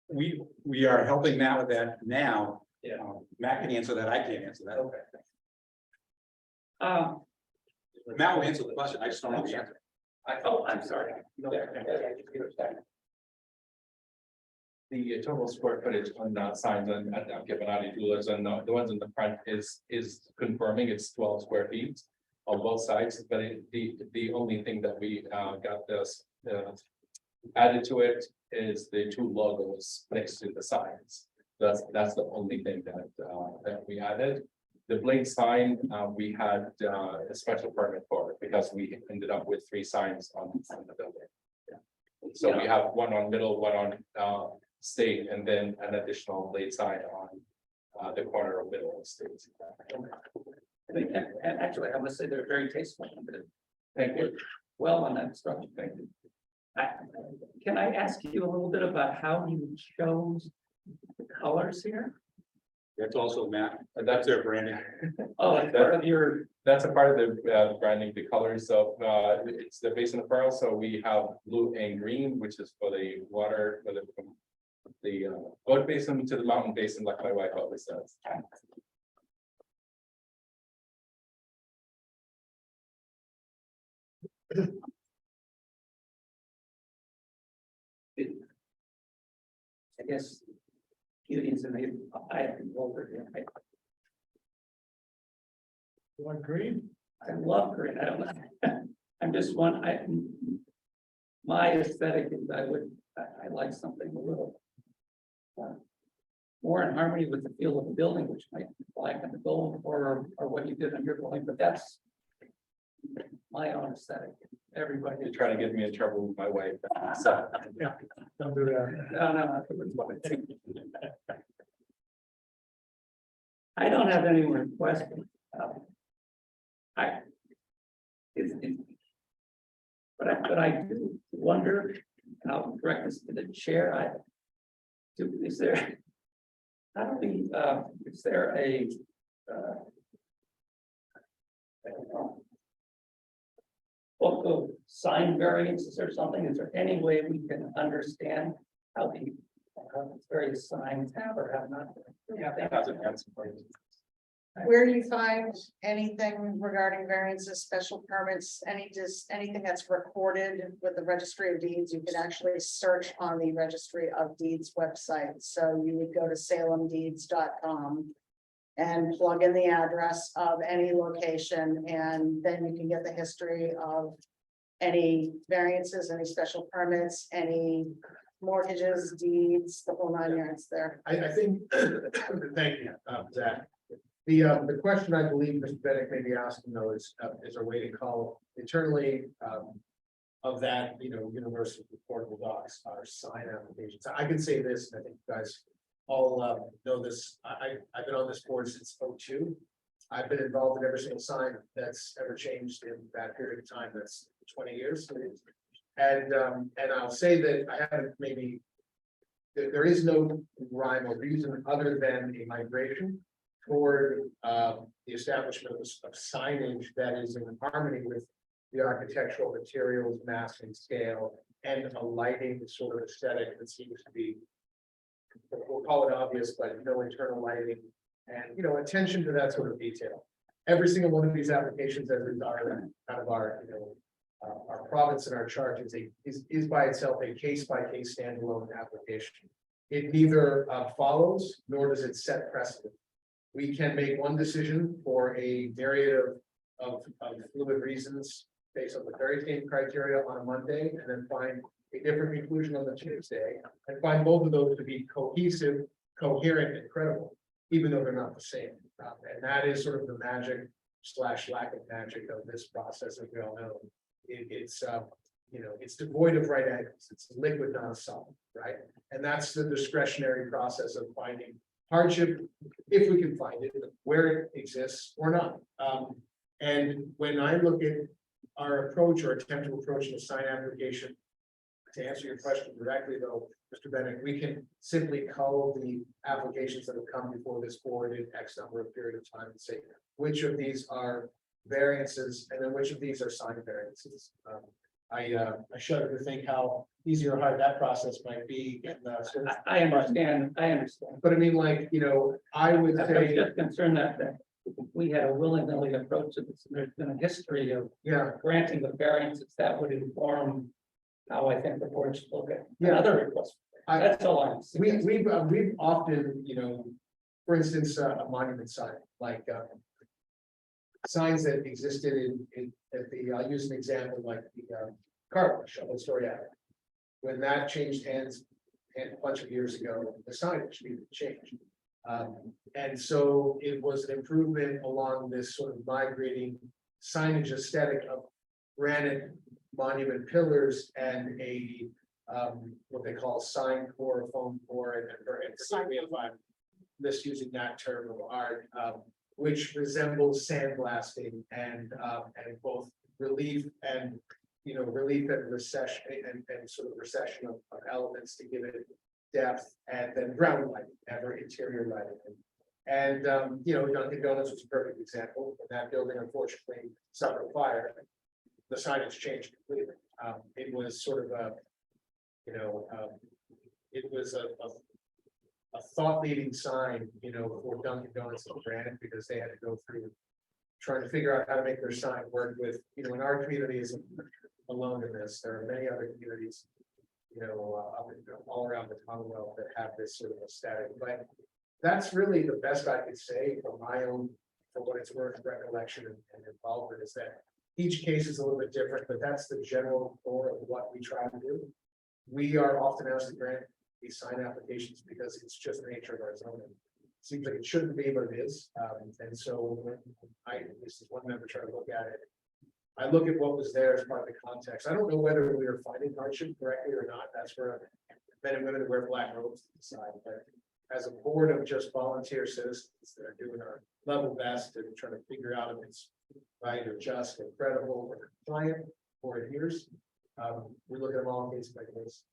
We are helping Matt with that now. Yeah. Matt can answer that. I can't answer that. Okay. Matt will answer the question. I just don't know the answer. I'm sorry. The total square footage on the signs at Gibonati Jewelers and the ones in the front is confirming it's 12 square feet on both sides, but the only thing that we got this added to it is the 2 logos next to the signs. That's the only thing that we added. The blade sign, we had a special permit for it because we ended up with 3 signs on the building. So we have one on Middle, one on State, and then an additional blade sign on the corner of Middle and State. And actually, I must say they're very tasteful. Thank you. well on that structure. Can I ask you a little bit about how you chose the colors here? That's also Matt, that's their branding. Oh, that's part of your, That's a part of the branding, the colors of, it's the basin of pearl, so we have blue and green, which is for the water, for the goat basin to the mountain basin, like my wife always says. I guess, Gideon's and I have been older here. You want green? I love green. I don't know. I'm just my aesthetic is I like something a little more in harmony with the feel of the building, which might be black and the gold or what you did on your building, but that's my own aesthetic. Everybody. You're trying to get me in trouble with my wife. So, Don't do that. No. I don't have any more questions. But I do wonder how direct this to the chair. Is there? How do we? Is there a? I don't know. Book of sign variances or something? Is there any way we can understand how the various signs have or have not? yeah, that has an answer for you. Where do you find anything regarding variances, special permits, anything that's recorded with the registry of deeds? You can actually search on the registry of deeds website. So you would go to salemdeeds.com and plug in the address of any location, and then you can get the history of any variances, any special permits, any mortgages, deeds, the whole 9 yards there. I think, thank you, Zach. The question I believe Mr. Bennett may be asking though is a way to call internally of that, universal portable docs, our sign applications. I can say this, and I think you guys all know this. I've been on this board since '02. I've been involved in every single sign that's ever changed in that period of time. That's 20 years. And I'll say that I haven't maybe, there is no rhyme or reason other than a migration toward the establishment of signage that is in harmony with the architectural materials, mass and scale, and a lighting sort of aesthetic that seems to be, we'll call it obvious, but no internal lighting and, attention to that sort of detail. Every single one of these applications, as is our kind of our province and our charge is by itself a case-by-case standalone application. It neither follows nor does it set precedent. We can make one decision for a myriad of fluid reasons based on the very same criteria on a Monday, and then find a different conclusion on the Tuesday, and find both of those to be cohesive, coherent, and credible, even though they're not the same. And that is sort of the magic / lack of magic of this process, as we all know. It's devoid of right angles. It's liquid, not a solid, right? And that's the discretionary process of finding hardship, if we can find it, where it exists or not. And when I look at our approach or attempt to approach a sign application, to answer your question directly, though, Mr. Bennett, we can simply cull the applications that have come before this board in X number of period of time and say which of these are variances and then which of these are sign variances. I shudder to think how easy or hard that process might be. I understand. But I mean, I would I'm say, just concerned that we had a willy-nilly approach to this, and there's been a history of yeah, granting the variances that would inform how I think the board should look at Yeah. another request. That's all I'm saying. we've often, for instance, a monument sign, like signs that existed I'll use an example like the car wash on Story Avenue. When that changed hands a bunch of years ago, the signage needed to change. And so it was an improvement along this sort of migrating signage aesthetic of granite monument pillars and a what they call sign core, foam core, and forgive me if I'm misusing that term of art, which resembles sandblasting and both relief and relief and recession and sort of recession of elements to give it depth, and then ground lighting, ever interior lighting. And, Dunkin' Donuts was a perfect example. When that building unfortunately suffered a fire, the signage changed completely. It was sort of it was a thought-leading sign, for Dunkin' Donuts and brand, because they had to go through trying to figure out how to make their sign work with, in our community isn't alone in this. There are many other communities, all around the Commonwealth that have this sort of aesthetic. But that's really the best I could say from my own, for what it's worth, recollection and involvement, is that each case is a little bit different, but that's the general core of what we try to do. We are often asked to grant these sign applications because it's just the nature of our zoning. Seems like it shouldn't be, but it is. And so when this is one member trying to look at it, I look at what was there as part of the context. I don't know whether we were finding hardship correctly or not. That's for men and women who wear black robes to decide. But as a board of just volunteer citizens that are doing our level best and trying to figure out if it's right or just or credible or compliant or adheres, we look at them all case by case.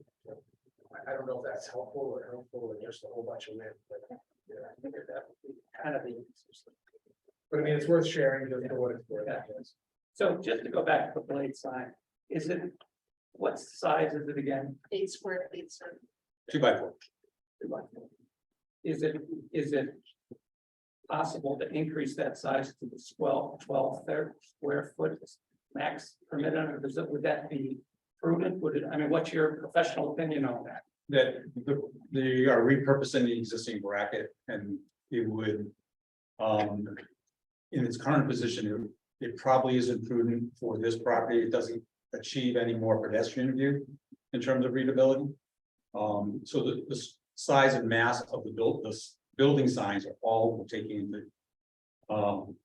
I don't know if that's helpful or just a whole bunch of wind, but yeah, I think that would be Kind of the. but I mean, it's worth sharing just for what it's worth. I guess. So just to go back to the blade sign, what size is it again? 8 square feet, sir. 2x4. Is it possible to increase that size to the 12 square foot max permitted, or would that be prudent? What's your professional opinion on that? That they are repurposing the existing bracket, and it would, in its current position, it probably isn't prudent for this property. It doesn't achieve any more pedestrian view in terms of readability. So the size and mass of the building signs are all taking into how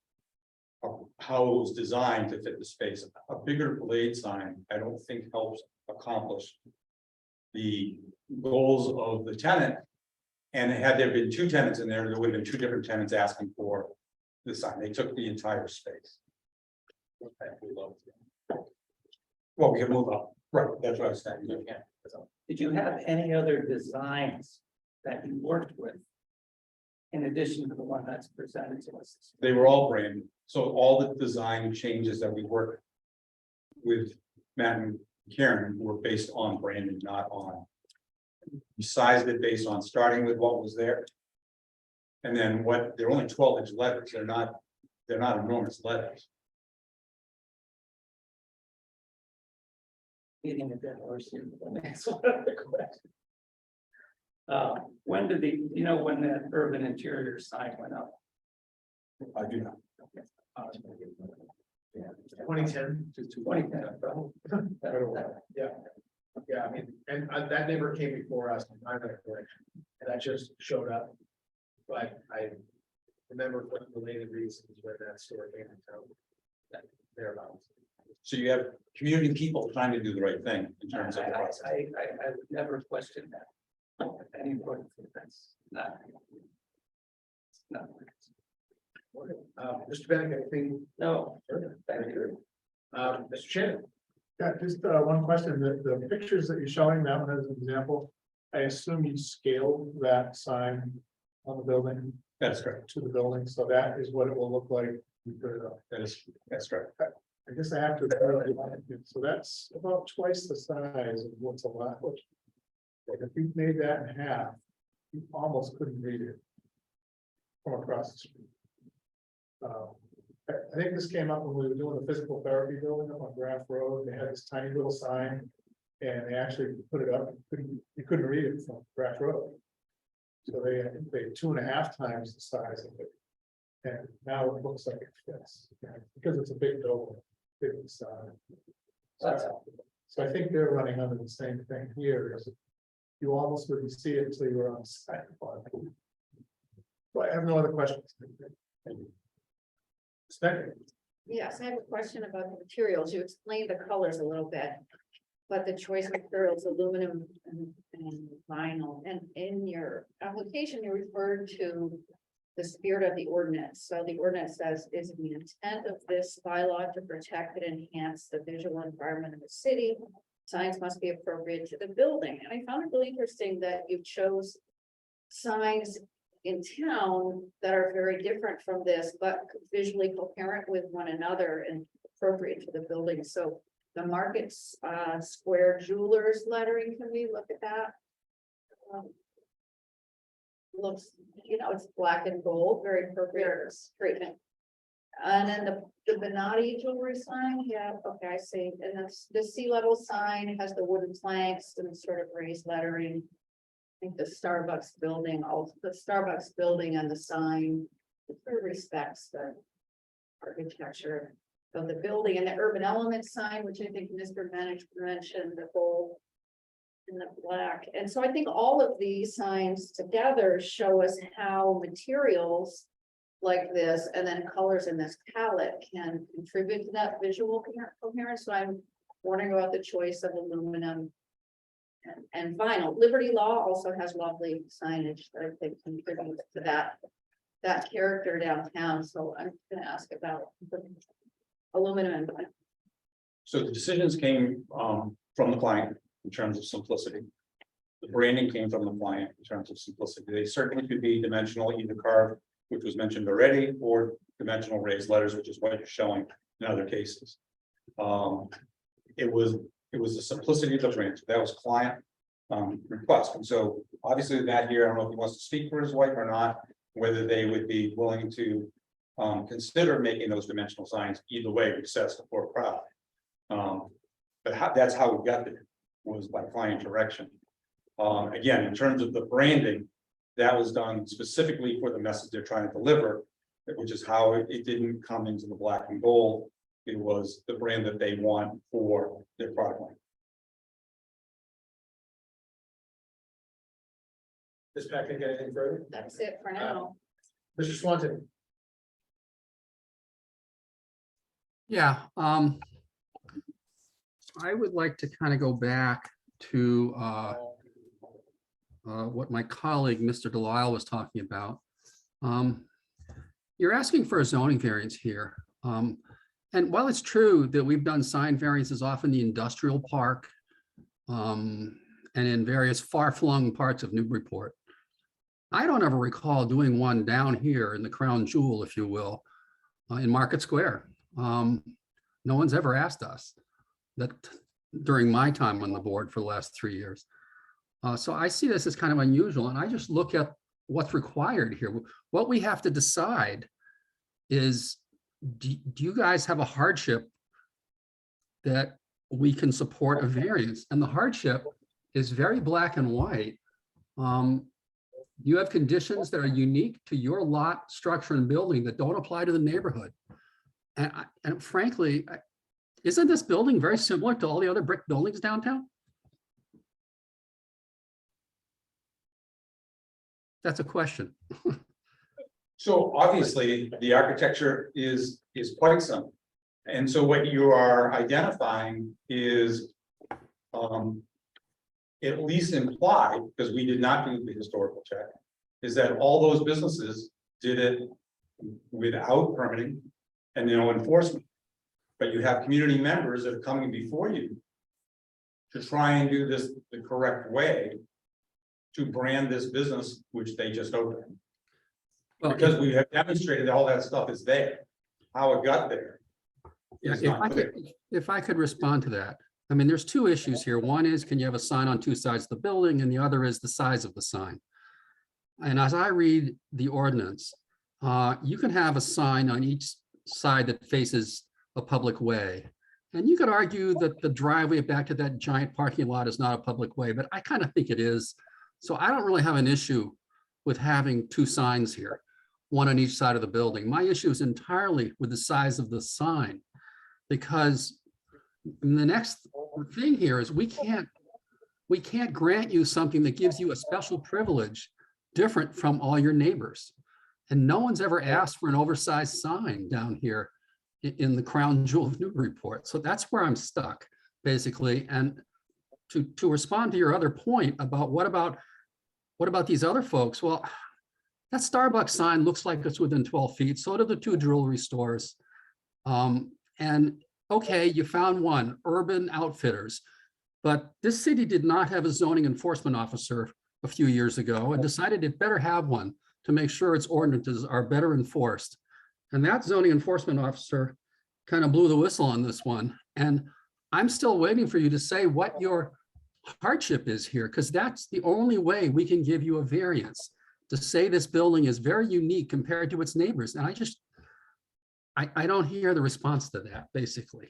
it was designed to fit the space. A bigger blade sign, I don't think helps accomplish the goals of the tenant. And had there been 2 tenants in there, there would have been 2 different tenants asking for the sign. They took the entire space. Well, we can move up. Right, that's what I was saying. Yeah. Did you have any other designs that you worked with? In addition to the one that's presented to us? They were all brand new. So all the design changes that we worked with Matt and Karen were based on branding, not on. We sized it based on starting with what was there. And then they're only 12-inch letters. They're not enormous letters. Beating a dead horse here, but let me ask one other question. When that urban interior sign went up? I do not. 2010 to 2010. Yeah, I mean, and that never came before us in my recollection, and that just showed up. But I remember for related reasons where that store came in town. Thereabouts. So you have community people trying to do the right thing in terms of the process. I would never question that. Anybody, that's not. No. Mr. Bennett, anything? No, thank you. Mr. Shannon? Yeah, just one question, the pictures that you're showing, that one as an example, I assume you scaled that sign on the building That's correct. to the building, so that is what it will look like. You put it up. That's correct. I guess I have to, so that's about twice the size of what's allowed. If you made that in half, you almost couldn't read it from across the street. I think this came up when we were doing the physical therapy building up on Graff Road. They had this tiny little sign, and they actually put it up. You couldn't read it from Graff Road. So they 2.5 times the size of it, and now it looks like it fits because it's a big building, big sign. So I think they're running under the same thing here. Is you almost wouldn't see it until you were on the sidewalk. But I have no other questions. Thank you. Second. Yes, I have a question about the materials. You explained the colors a little bit. But the choice materials, aluminum and vinyl, and in your application, you referred to the spirit of the ordinance. So the ordinance says, is the intent of this bylaw to protect and enhance the visual environment of the city. Signs must be appropriate to the building. And I found it really interesting that you chose signs in town that are very different from this, but visually coherent with one another and appropriate to the building. So the Market Square Jewelers lettering, can we look at that? Looks, it's black and gold, very appropriate treatment. And then the Benatti jewelry sign, yeah, okay, I see. And the sea level sign has the wooden planks and sort of raised lettering. I think the Starbucks building, and the sign, it sort of respects the architecture of the building, and the urban element sign, which I think Mr. mentioned, the gold and the black. And so I think all of these signs together show us how materials like this and then colors in this palette can contribute to that visual coherence. So I'm wondering about the choice of aluminum and vinyl. Liberty Law also has lovely signage that I think contributes to that character downtown. So I'm going to ask about aluminum and vinyl. So the decisions came from the client in terms of simplicity. The branding came from the client in terms of simplicity. They certainly could be dimensional, either carved, which was mentioned already, or dimensional raised letters, which is what you're showing in other cases. It was the simplicity of the brand. That was client request. And so obviously that here, I don't know if he wants to speak for his wife or not, whether they would be willing to consider making those dimensional signs. Either way, we says the poor crowd. But that's how we got there, was by client direction. Again, in terms of the branding, that was done specifically for the message they're trying to deliver, which is how it didn't come into the black and gold. It was the brand that they want for their product line. Ms. Pecknick, anything further? That's it for now. Mr. Swanton? Yeah, I would like to kind of go back to what my colleague, Mr. Delisle, was talking about. You're asking for a zoning variance here. And while it's true that we've done sign variances off in the industrial park and in various far-flung parts of Newburyport, I don't ever recall doing one down here in the crown jewel, if you will, in Market Square. No one's ever asked us that during my time on the board for the last 3 years. So I see this as kind of unusual, and I just look at what's required here. What we have to decide is, do you guys have a hardship that we can support a variance? And the hardship is very black and white. You have conditions that are unique to your lot, structure, and building that don't apply to the neighborhood. And frankly, isn't this building very similar to all the other brick buildings downtown? That's a question. So obviously, the architecture is quite simple. And so what you are identifying is at least implied, because we did not do the historical check, is that all those businesses did it without permitting and no enforcement. But you have community members that are coming before you to try and do this the correct way to brand this business, which they just opened. Well, Because we have demonstrated that all that stuff is there. How it got there is not clear. if I could respond to that. I mean, there's two issues here. One is, can you have a sign on two sides of the building? And the other is the size of the sign. And as I read the ordinance, you can have a sign on each side that faces a public way. And you could argue that the driveway back to that giant parking lot is not a public way, but I kind of think it is. So I don't really have an issue with having two signs here, one on each side of the building. My issue is entirely with the size of the sign, because the next thing here is we can't grant you something that gives you a special privilege different from all your neighbors. And no one's ever asked for an oversized sign down here in the crown jewel of Newburyport. So that's where I'm stuck, basically. And to respond to your other point about what about these other folks? Well, That Starbucks sign looks like it's within 12 feet. So do the two jewelry stores. And okay, you found one, Urban Outfitters. But this city did not have a zoning enforcement officer a few years ago and decided it better have one to make sure its ordinances are better enforced. And that zoning enforcement officer kind of blew the whistle on this one. And I'm still waiting for you to say what your hardship is here, because that's the only way we can give you a variance, to say this building is very unique compared to its neighbors. And I don't hear the response to that, basically.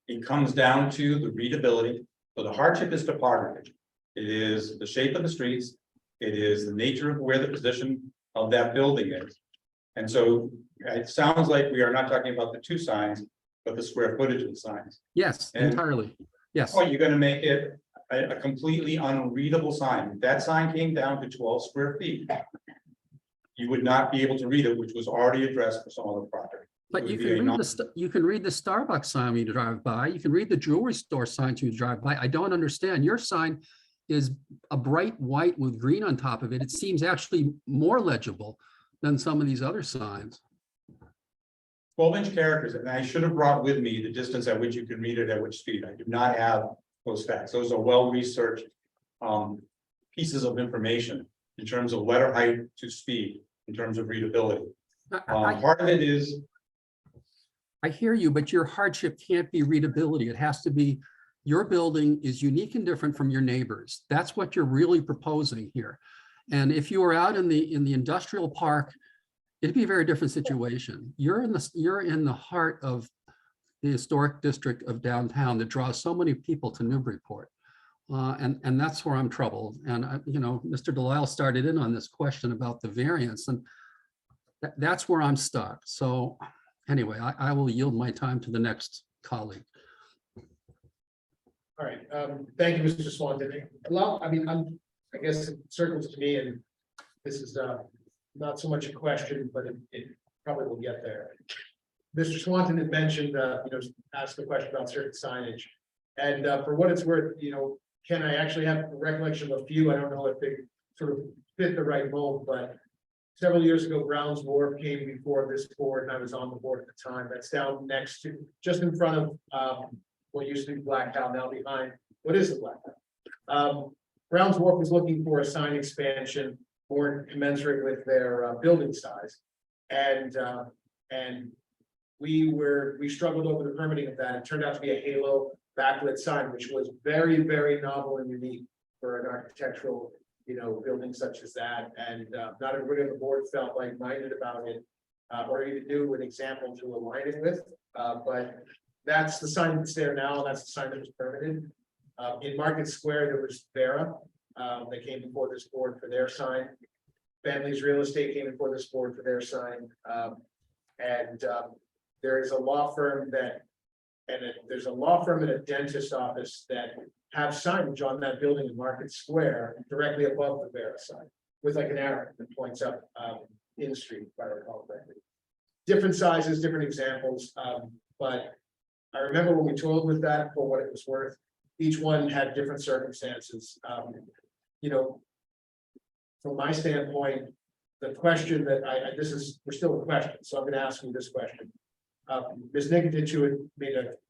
It comes down to the readability. So the hardship is topography. It is the shape of the streets. It is the nature of where the position of that building is. And so it sounds like we are not talking about the two signs, but the square footage of the signs. Yes, And- entirely. Yes. Oh, you're gonna make it a completely unreadable sign. If that sign came down to 12 square feet, you would not be able to read it, which was already addressed for some other property. But It you would be can a read non- you can read the Starbucks sign when you drive by. You can read the jewelry store signs when you drive by. I don't understand. Your sign is a bright white with green on top of it. It seems actually more legible than some of these other signs. 12-inch characters, and I should have brought with me the distance at which you can read it at which speed. I do not have those facts. Those are well-researched pieces of information in terms of letter height to speed, in terms of readability. Part of it is, I hear you, but your hardship can't be readability. It has to be, your building is unique and different from your neighbors. That's what you're really proposing here. And if you were out in the industrial park, it'd be a very different situation. You're in the heart of the historic district of downtown that draws so many people to Newburyport. And that's where I'm troubled. And Mr. Delisle started in on this question about the variance, and that's where I'm stuck. So anyway, I will yield my time to the next colleague. All right, thank you, Mr. Swanton. Well, I guess it circles to me, and this is not so much a question, but it probably will get there. Mr. Swanton had mentioned, asked the question about certain signage. And for what it's worth, Ken, I actually have a recollection of a few. I don't know if they sort of fit the right mold, but several years ago, Brown's Wharf came before this board, and I was on the board at the time. That's down next to, just in front of what used to be Black Cow, now behind what is the Black Cow. Brown's Wharf was looking for a sign expansion more commensurate with their building size. And we struggled over the permitting of that. It turned out to be a halo backlit sign, which was very, very novel and unique for an architectural, building such as that. And not everybody on the board felt like minded about it, or even knew an example to align it with. But that's the sign that's there now. That's the sign that was permitted. In Market Square, there was Vera. They came before this board for their sign. Families Real Estate came before this board for their sign. There is a law firm there's a law firm and a dentist office that have signage on that building in Market Square directly above the Vera sign with like an arrow that points up in the street, if I recall correctly. Different sizes, different examples, but I remember when we toiled with that for what it was worth. Each one had different circumstances. From my standpoint, the question that we're still a question, so I'm going to ask you this question. Ms. Nikitich,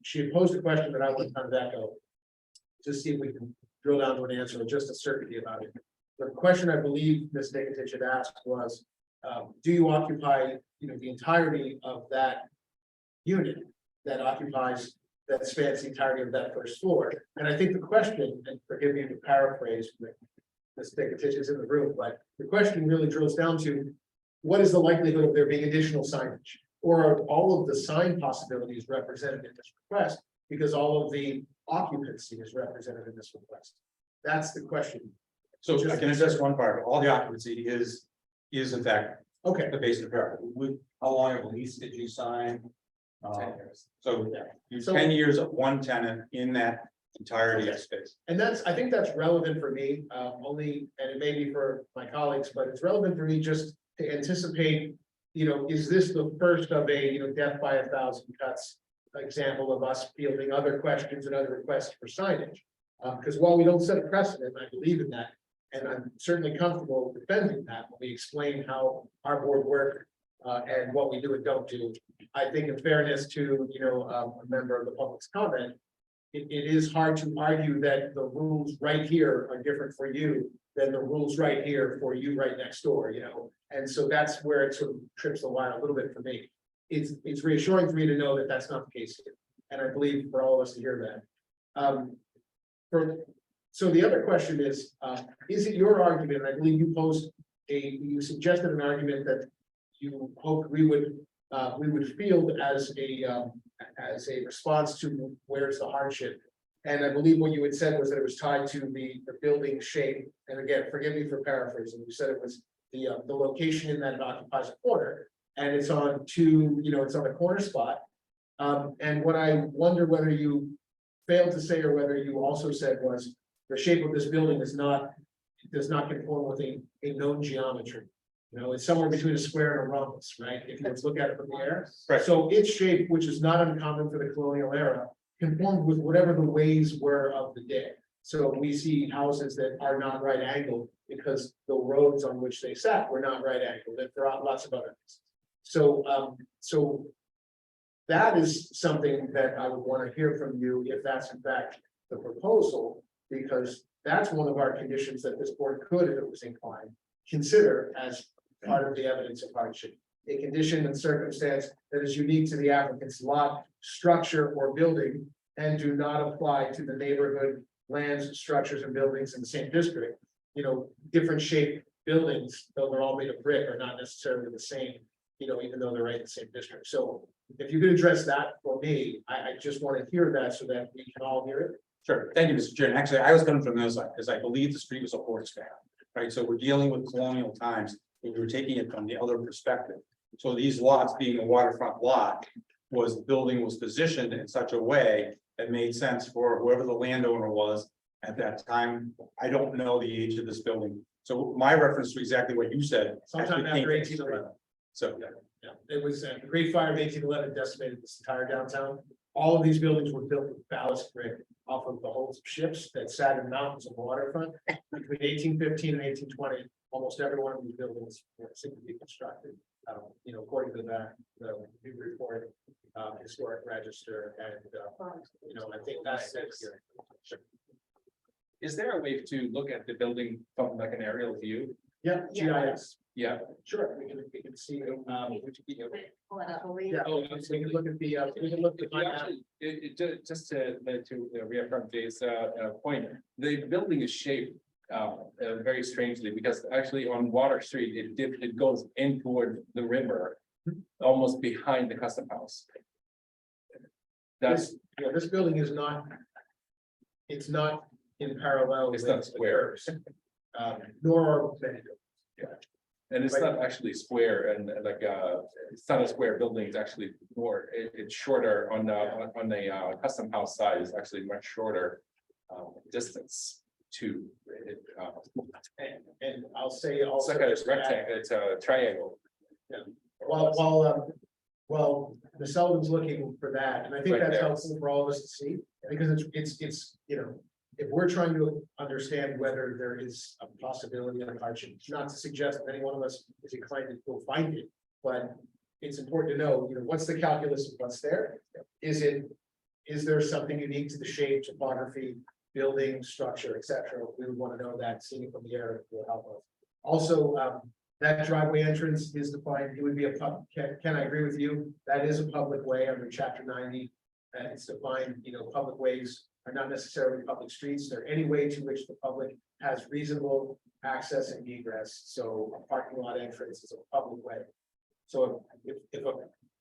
she had posed a question that I would kind of echo, to see if we can drill down to an answer with just a certainty about it. The question I believe Ms. Nikitich had asked was, do you occupy, the entirety of that unit that spans the entirety of that first floor? And I think the question, and forgive me to paraphrase, Ms. Nikitich is in the room, but the question really drills down to, what is the likelihood of there being additional signage? Or are all of the sign possibilities represented in this request, because all of the occupancy is represented in this request? That's the question. so I can address one part. All the occupancy is in fact Okay, the base of the paragraph. How long of a lease did you sign? 10 years. So So- 10 years of one tenant in that entirety of space. and I think that's relevant for me, only, and it may be for my colleagues, but it's relevant for me just to anticipate, is this the first of a, death by 1,000 cuts example of us fielding other questions and other requests for signage? Because while we don't set a precedent, I believe in that, And I'm certainly comfortable defending that when we explain how our board work and what we do and don't do. I think in fairness to, a member of the public's comment, it is hard to argue that the rules right here are different for you than the rules right here for you right next door, And so that's where it sort of trips the wire a little bit for me. It's reassuring for me to know that that's not the case here. And I believe for all of us to hear that. So the other question is it your argument, and I believe you suggested an argument that you hoped we would field as a response to where's the hardship. And I believe what you had said was that it was tied to the building shape. And again, forgive me for paraphrasing, you said it was the location in that it occupies a corner. And it's on it's on a corner spot. And what I wonder whether you failed to say or whether you also said was the shape of this building does not conform with a known geometry. It's somewhere between a square and a rhombus, right? If you look at it from the air. Right. So its shape, which is not uncommon for the colonial era, conformed with whatever the ways were of the day. So we see houses that are not right angled because the roads on which they sat were not right angled, and there are lots of other things. So that is something that I would want to hear from you if that's in fact the proposal, because that's one of our conditions that this board could, if it was inclined, consider as part of the evidence of hardship. A condition and circumstance that is unique to the applicant's lot, structure, or building, and do not apply to the neighborhood, lands, structures, and buildings in the same district. Different shaped buildings, though they're all made of brick, are not necessarily the same, even though they're right in the same district. So if you could address that for me, I just want to hear that so that we can all hear it. Sure, thank you, Mr. Chair. And actually, I was coming from the other side, because I believe the street was a horse fair, right? So we're dealing with colonial times, and we were taking it from the other perspective. So these lots being a waterfront lot, the building was positioned in such a way that made sense for whoever the landowner was at that time. I don't know the age of this building, so my reference to exactly what you said. Sometime actually after came from the 1811. street. So, Yeah, it was the Great Fire of 1811 decimated this entire downtown. All of these buildings were built with ballast brick off of the hulls of ships that sat in mountains of waterfront. Between 1815 and 1820, almost every one of these buildings seemed to be constructed. According to the Newburyport historic register, and I think that's it here. Is there a way to look at the building from like an aerial view? Yeah, GIS. Yeah. Sure, we can see. Pull it up. Yeah, so you can look at the, we can look at the. Just to reaffirm Jay's point, the building is shaped very strangely, because actually on Water Street, it goes in toward the river, almost behind the custom house. That's, This building is not. It's not in parallel. It's not square. Nor are many. and it's not actually square and it's not a square building, it's actually more, it's shorter on the custom house side, is actually much shorter distance to it. And I'll say It's also. like a rectangle, it's a triangle. Well, the Sullivan's looking for that, and I think Right that's there. helpful for all of us to see, because it's, if we're trying to understand whether there is a possibility of hardship, it's not to suggest that any one of us is inclined to go find it, but it's important to know, what's the calculus of what's there? Is there something unique to the shape, topography, building, structure, etc.? We would want to know that, seeing it from the air will help us. Also, that driveway entrance is defined, it would be a public, Ken, I agree with you, that is a public way under chapter 90. And it's defined, public ways are not necessarily public streets, they're any way to which the public has reasonable access and egress. So a parking lot entrance is a public way. So if a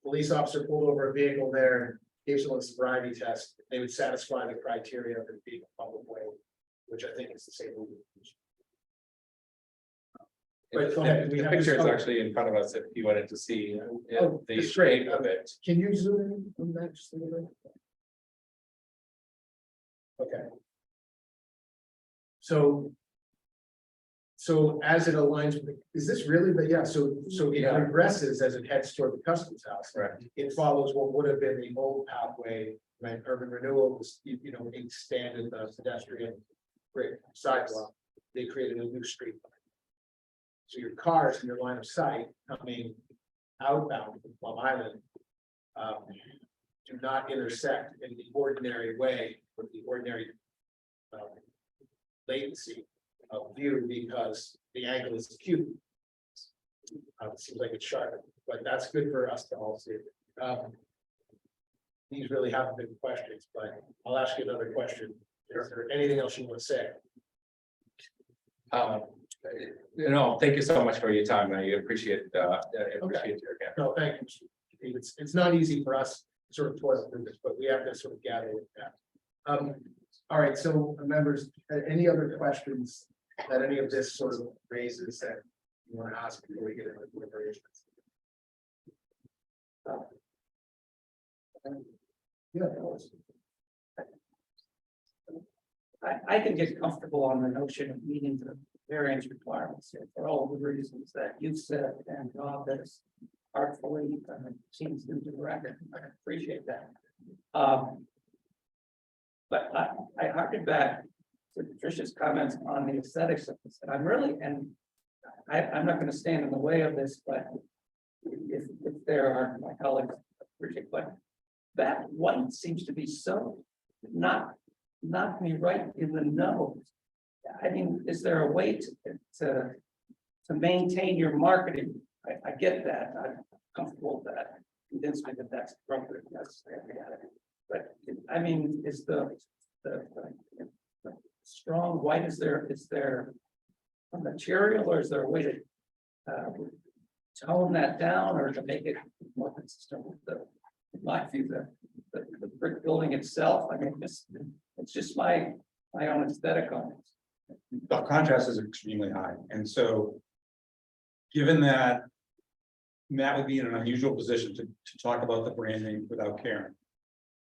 police officer pulled over a vehicle there and gave someone a sobriety test, they would satisfy the criteria of it being a public way, which I think is the same. But go ahead, we The have picture this is color. actually in front of us if you wanted to see Oh, the it's great. shape of it. Can you zoom in on that just a little bit? Okay. So as it aligns with, is this really, but yeah, so it Yeah. regresses as it heads toward the customs house. Correct. It follows what would have been the old pathway, when urban renewal was, expanded the pedestrian sidewalk. they created a new street line. So your cars in your line of sight coming outbound from Plum Island do not intersect in the ordinary way with the ordinary latency of view because the angle is acute. It seems like it's sharp, but that's good for us to all see. These really haven't been questions, but I'll ask you another question. Is there anything else you want to say? Thank you so much for your time. I appreciate your again. No, thank you. It's not easy for us to sort of toil through this, but we have to sort of gather with that. All right, so members, any other questions that any of this sort of raises that you want to ask before we get into deliberations? Yeah. I can get comfortable on the notion of meeting the variance requirements here for all the reasons that you said and Rob has artfully seems into the record. I appreciate that. But I harken back to Patricia's comments on the aesthetics of this, and I'm really, and I'm not going to stand in the way of this, but if there are my colleagues, appreciate, but that white seems to be so not me right in the nose. I mean, is there a way to maintain your marketing? I get that. I'm comfortable with that. Convince me that that's appropriate. That's but I mean, is the strong white, is there a material or is there a way to tone that down or to make it more consistent with my view, the brick building itself? I mean, it's just my own aesthetic on it. The contrast is extremely high, and so given that Matt would be in an unusual position to talk about the branding without Karen,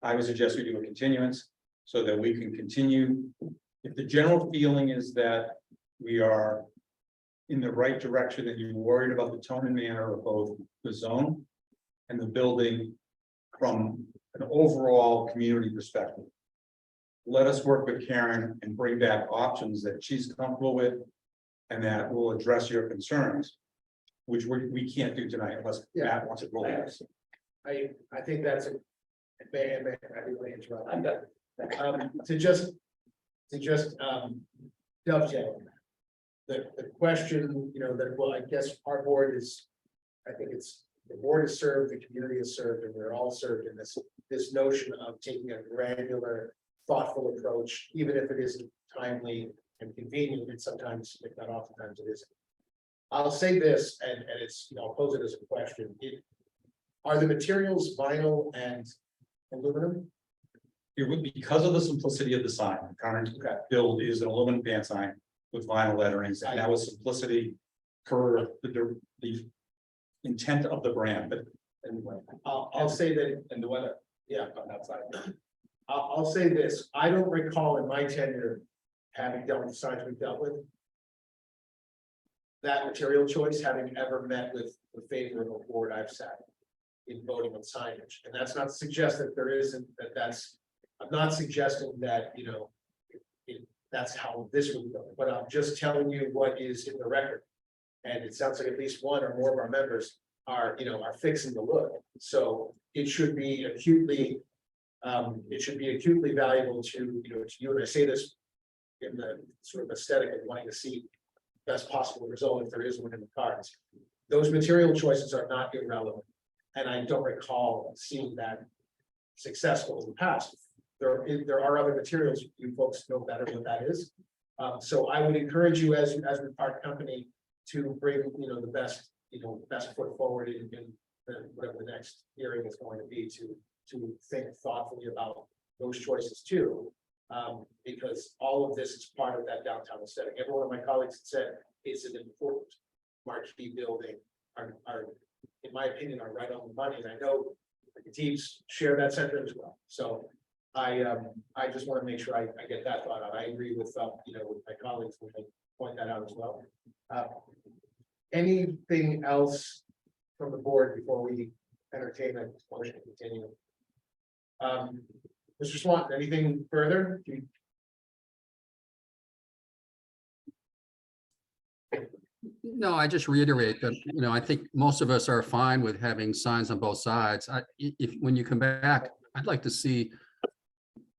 I would suggest we do a continuance so that we can continue. If the general feeling is that we are in the right direction, that you're worried about the tone and manner of both the zone and the building from an overall community perspective, let us work with Karen and bring back options that she's comfortable with and that will address your concerns, which we can't do tonight unless Matt wants it rolled. I think that's a. May I really interrupt? I'm done. To just dovetail. The question, that, well, I guess our board is, I think it's, the board is served, the community is served, and we're all served in this notion of taking a granular, thoughtful approach, even if it isn't timely and convenient, and sometimes, if not oftentimes, it isn't. I'll say this, and it's, I'll pose it as a question. Are the materials vinyl and aluminum? It would, because of the simplicity of the sign, the current build is an aluminum band sign with vinyl letterings, and that was simplicity for the intent of the brand. But Anyway, I'll say that, And the weather. yeah, On that side. I'll say this, I don't recall in my tenure having dealt with signs we've dealt with, that material choice having ever met with the favor of a board I've sat in voting on signage. And that's not to suggest that there isn't, that's, I'm not suggesting that, that's how this would go, but I'm just telling you what is in the record. And it sounds like at least one or more of our members are fixing the look. So it should be acutely valuable to you. And I say this in the sort of aesthetic of wanting to see best possible result if there is one in the cards. Those material choices are not irrelevant. And I don't recall seeing that successful in the past. There are other materials, you folks know better what that is. So I would encourage you as a part company to bring, the best foot forward in whatever the next hearing is going to be to think thoughtfully about those choices too. Because all of this is part of that downtown aesthetic. Every one of my colleagues said it's an important marquee building, are in my opinion, are right on the money. And I know the teams share that sentiment as well. So I just want to make sure I get that thought out. I agree with with my colleagues when they point that out as well. Anything else from the board before we entertain a motion to continue? Mr. Swan, anything further? No, I just reiterate that, I think most of us are fine with having signs on both sides. When you come back, I'd like to see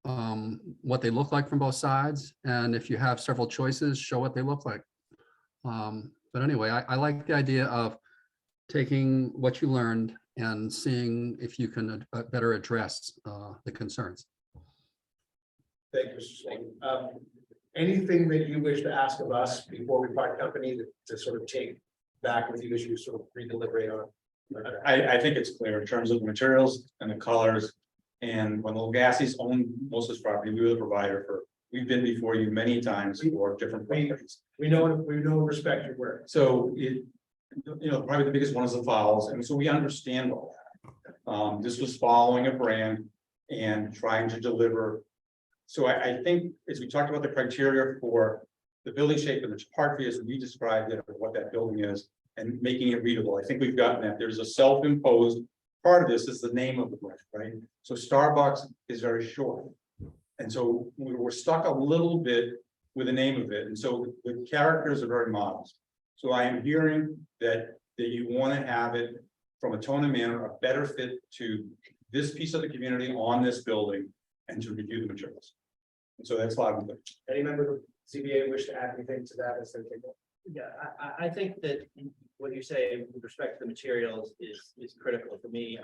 what they look like from both sides. And if you have several choices, show what they look like. But anyway, I like the idea of taking what you learned and seeing if you can better address the concerns. Thank you, Mr. Swain. Anything that you wish to ask of us before we part company to sort of take back with you as you sort of re-deliberate on? I think it's clear in terms of the materials and the colors. And when the Legacy's own most of this property, we were the provider for, we've been before you many times for different properties. We know and respect your work. So probably the biggest one is the fouls, and so we understand all that. This was following a brand and trying to deliver. So I think as we talked about the criteria for the building shape and the topography as we described it, of what that building is, and making it readable, I think we've gotten that. There's a self-imposed part of this is the name of the brand, right? So Starbucks is very short. And so we're stuck a little bit with the name of it. And so the characters are very modest. So I am hearing that you want to have it from a tone and manner, a better fit to this piece of the community on this building and to review the materials. And so that's why I'm good. Any member of the CBA wish to add anything to that as they take it? Yeah, I think that what you say with respect to the materials is critical to me.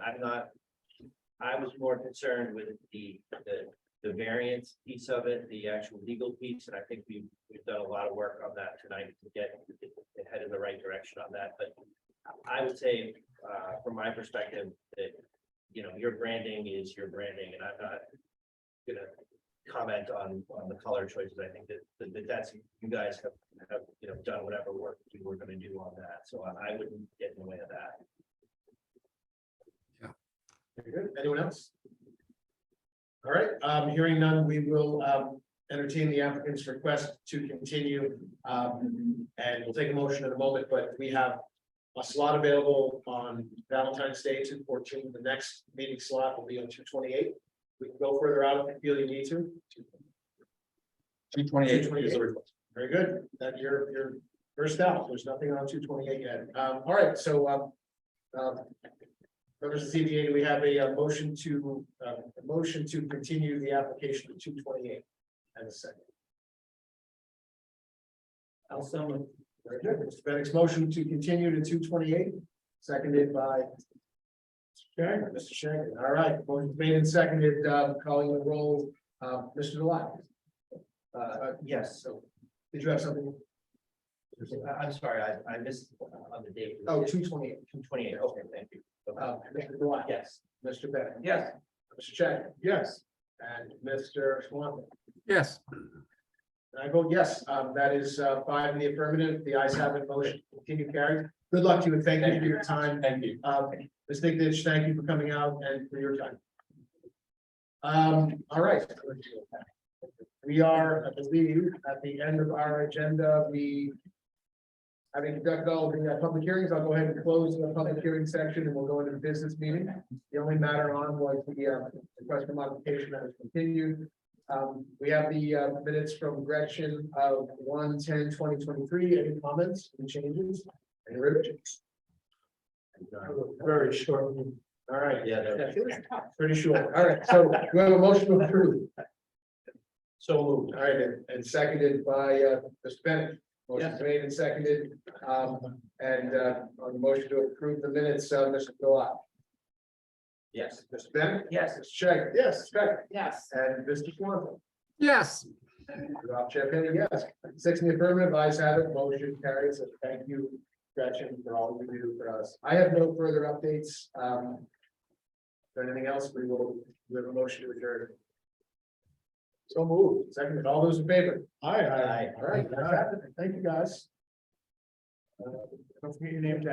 I was more concerned with the variance piece of it, the actual legal piece, and I think we've done a lot of work on that tonight to get head in the right direction on that. But I would say, from my perspective, that your branding is your branding, and I'm not gonna comment on the color choices. I think that's you guys have done whatever work you were going to do on that. So I wouldn't get in the way of that. Yeah. Very good. Anyone else? All right. Hearing none, we will entertain the applicant's request to continue. And we'll take a motion in a moment, but we have a slot available on Valentine's Day, 2/14. The next meeting slot will be on 2/28. We can go further out if you feel you need to. 2/28 is the request. Very good. That you're first out. There's nothing on 2/28 yet. All right, so members of CBA, do we have a motion to continue the application to 2/28 and a second? Also, Very good. Mr. Bennett's motion to continue to 2/28, seconded by Mr. Shannon. All right, motion made and seconded, calling the roll, Mr. Delat. Yes. So, did you have something? I'm sorry, I missed on the date. Oh, 2/28. 2/28. Okay, thank you. Mr. Delat. Yes. Mr. Bennett. Yes. Mr. Shannon. Yes. And Mr. Swanton. Yes. And I vote yes. That is 5 in the affirmative. The ayes have it. Motion continue carried. Good luck to you and thank you for your time. Thank you. Ms. Dignich, thank you for coming out and for your time. All right. We are, I believe, at the end of our agenda. We having conducted all the public hearings, I'll go ahead and close the public hearing section and we'll go into the business meeting. The only matter on was the request for modification that was continued. We have the minutes from Gretchen of 1/10/2023. Any comments, any changes, any revisions? Very short. All right, Yeah. pretty sure. All right, so we have a motion to approve. So moved. All right, and seconded by Mr. Bennett. Motion made and seconded. On the motion to approve the minutes, Mr. Delat. Yes. Mr. Bennett. Yes. Mr. Shea. Yes. Mr. Becker. Yes. And Mr. Swanton. Yes. Rob Champion, yes. 6 in the affirmative, ayes have it, motion carries. And thank you, Gretchen, for all you do for us. I have no further updates. Anything else, we have a motion to adjourn. So moved. Second, all those in favor? Aye. All right, that's happening. Thank you, guys. Don't forget your name tag.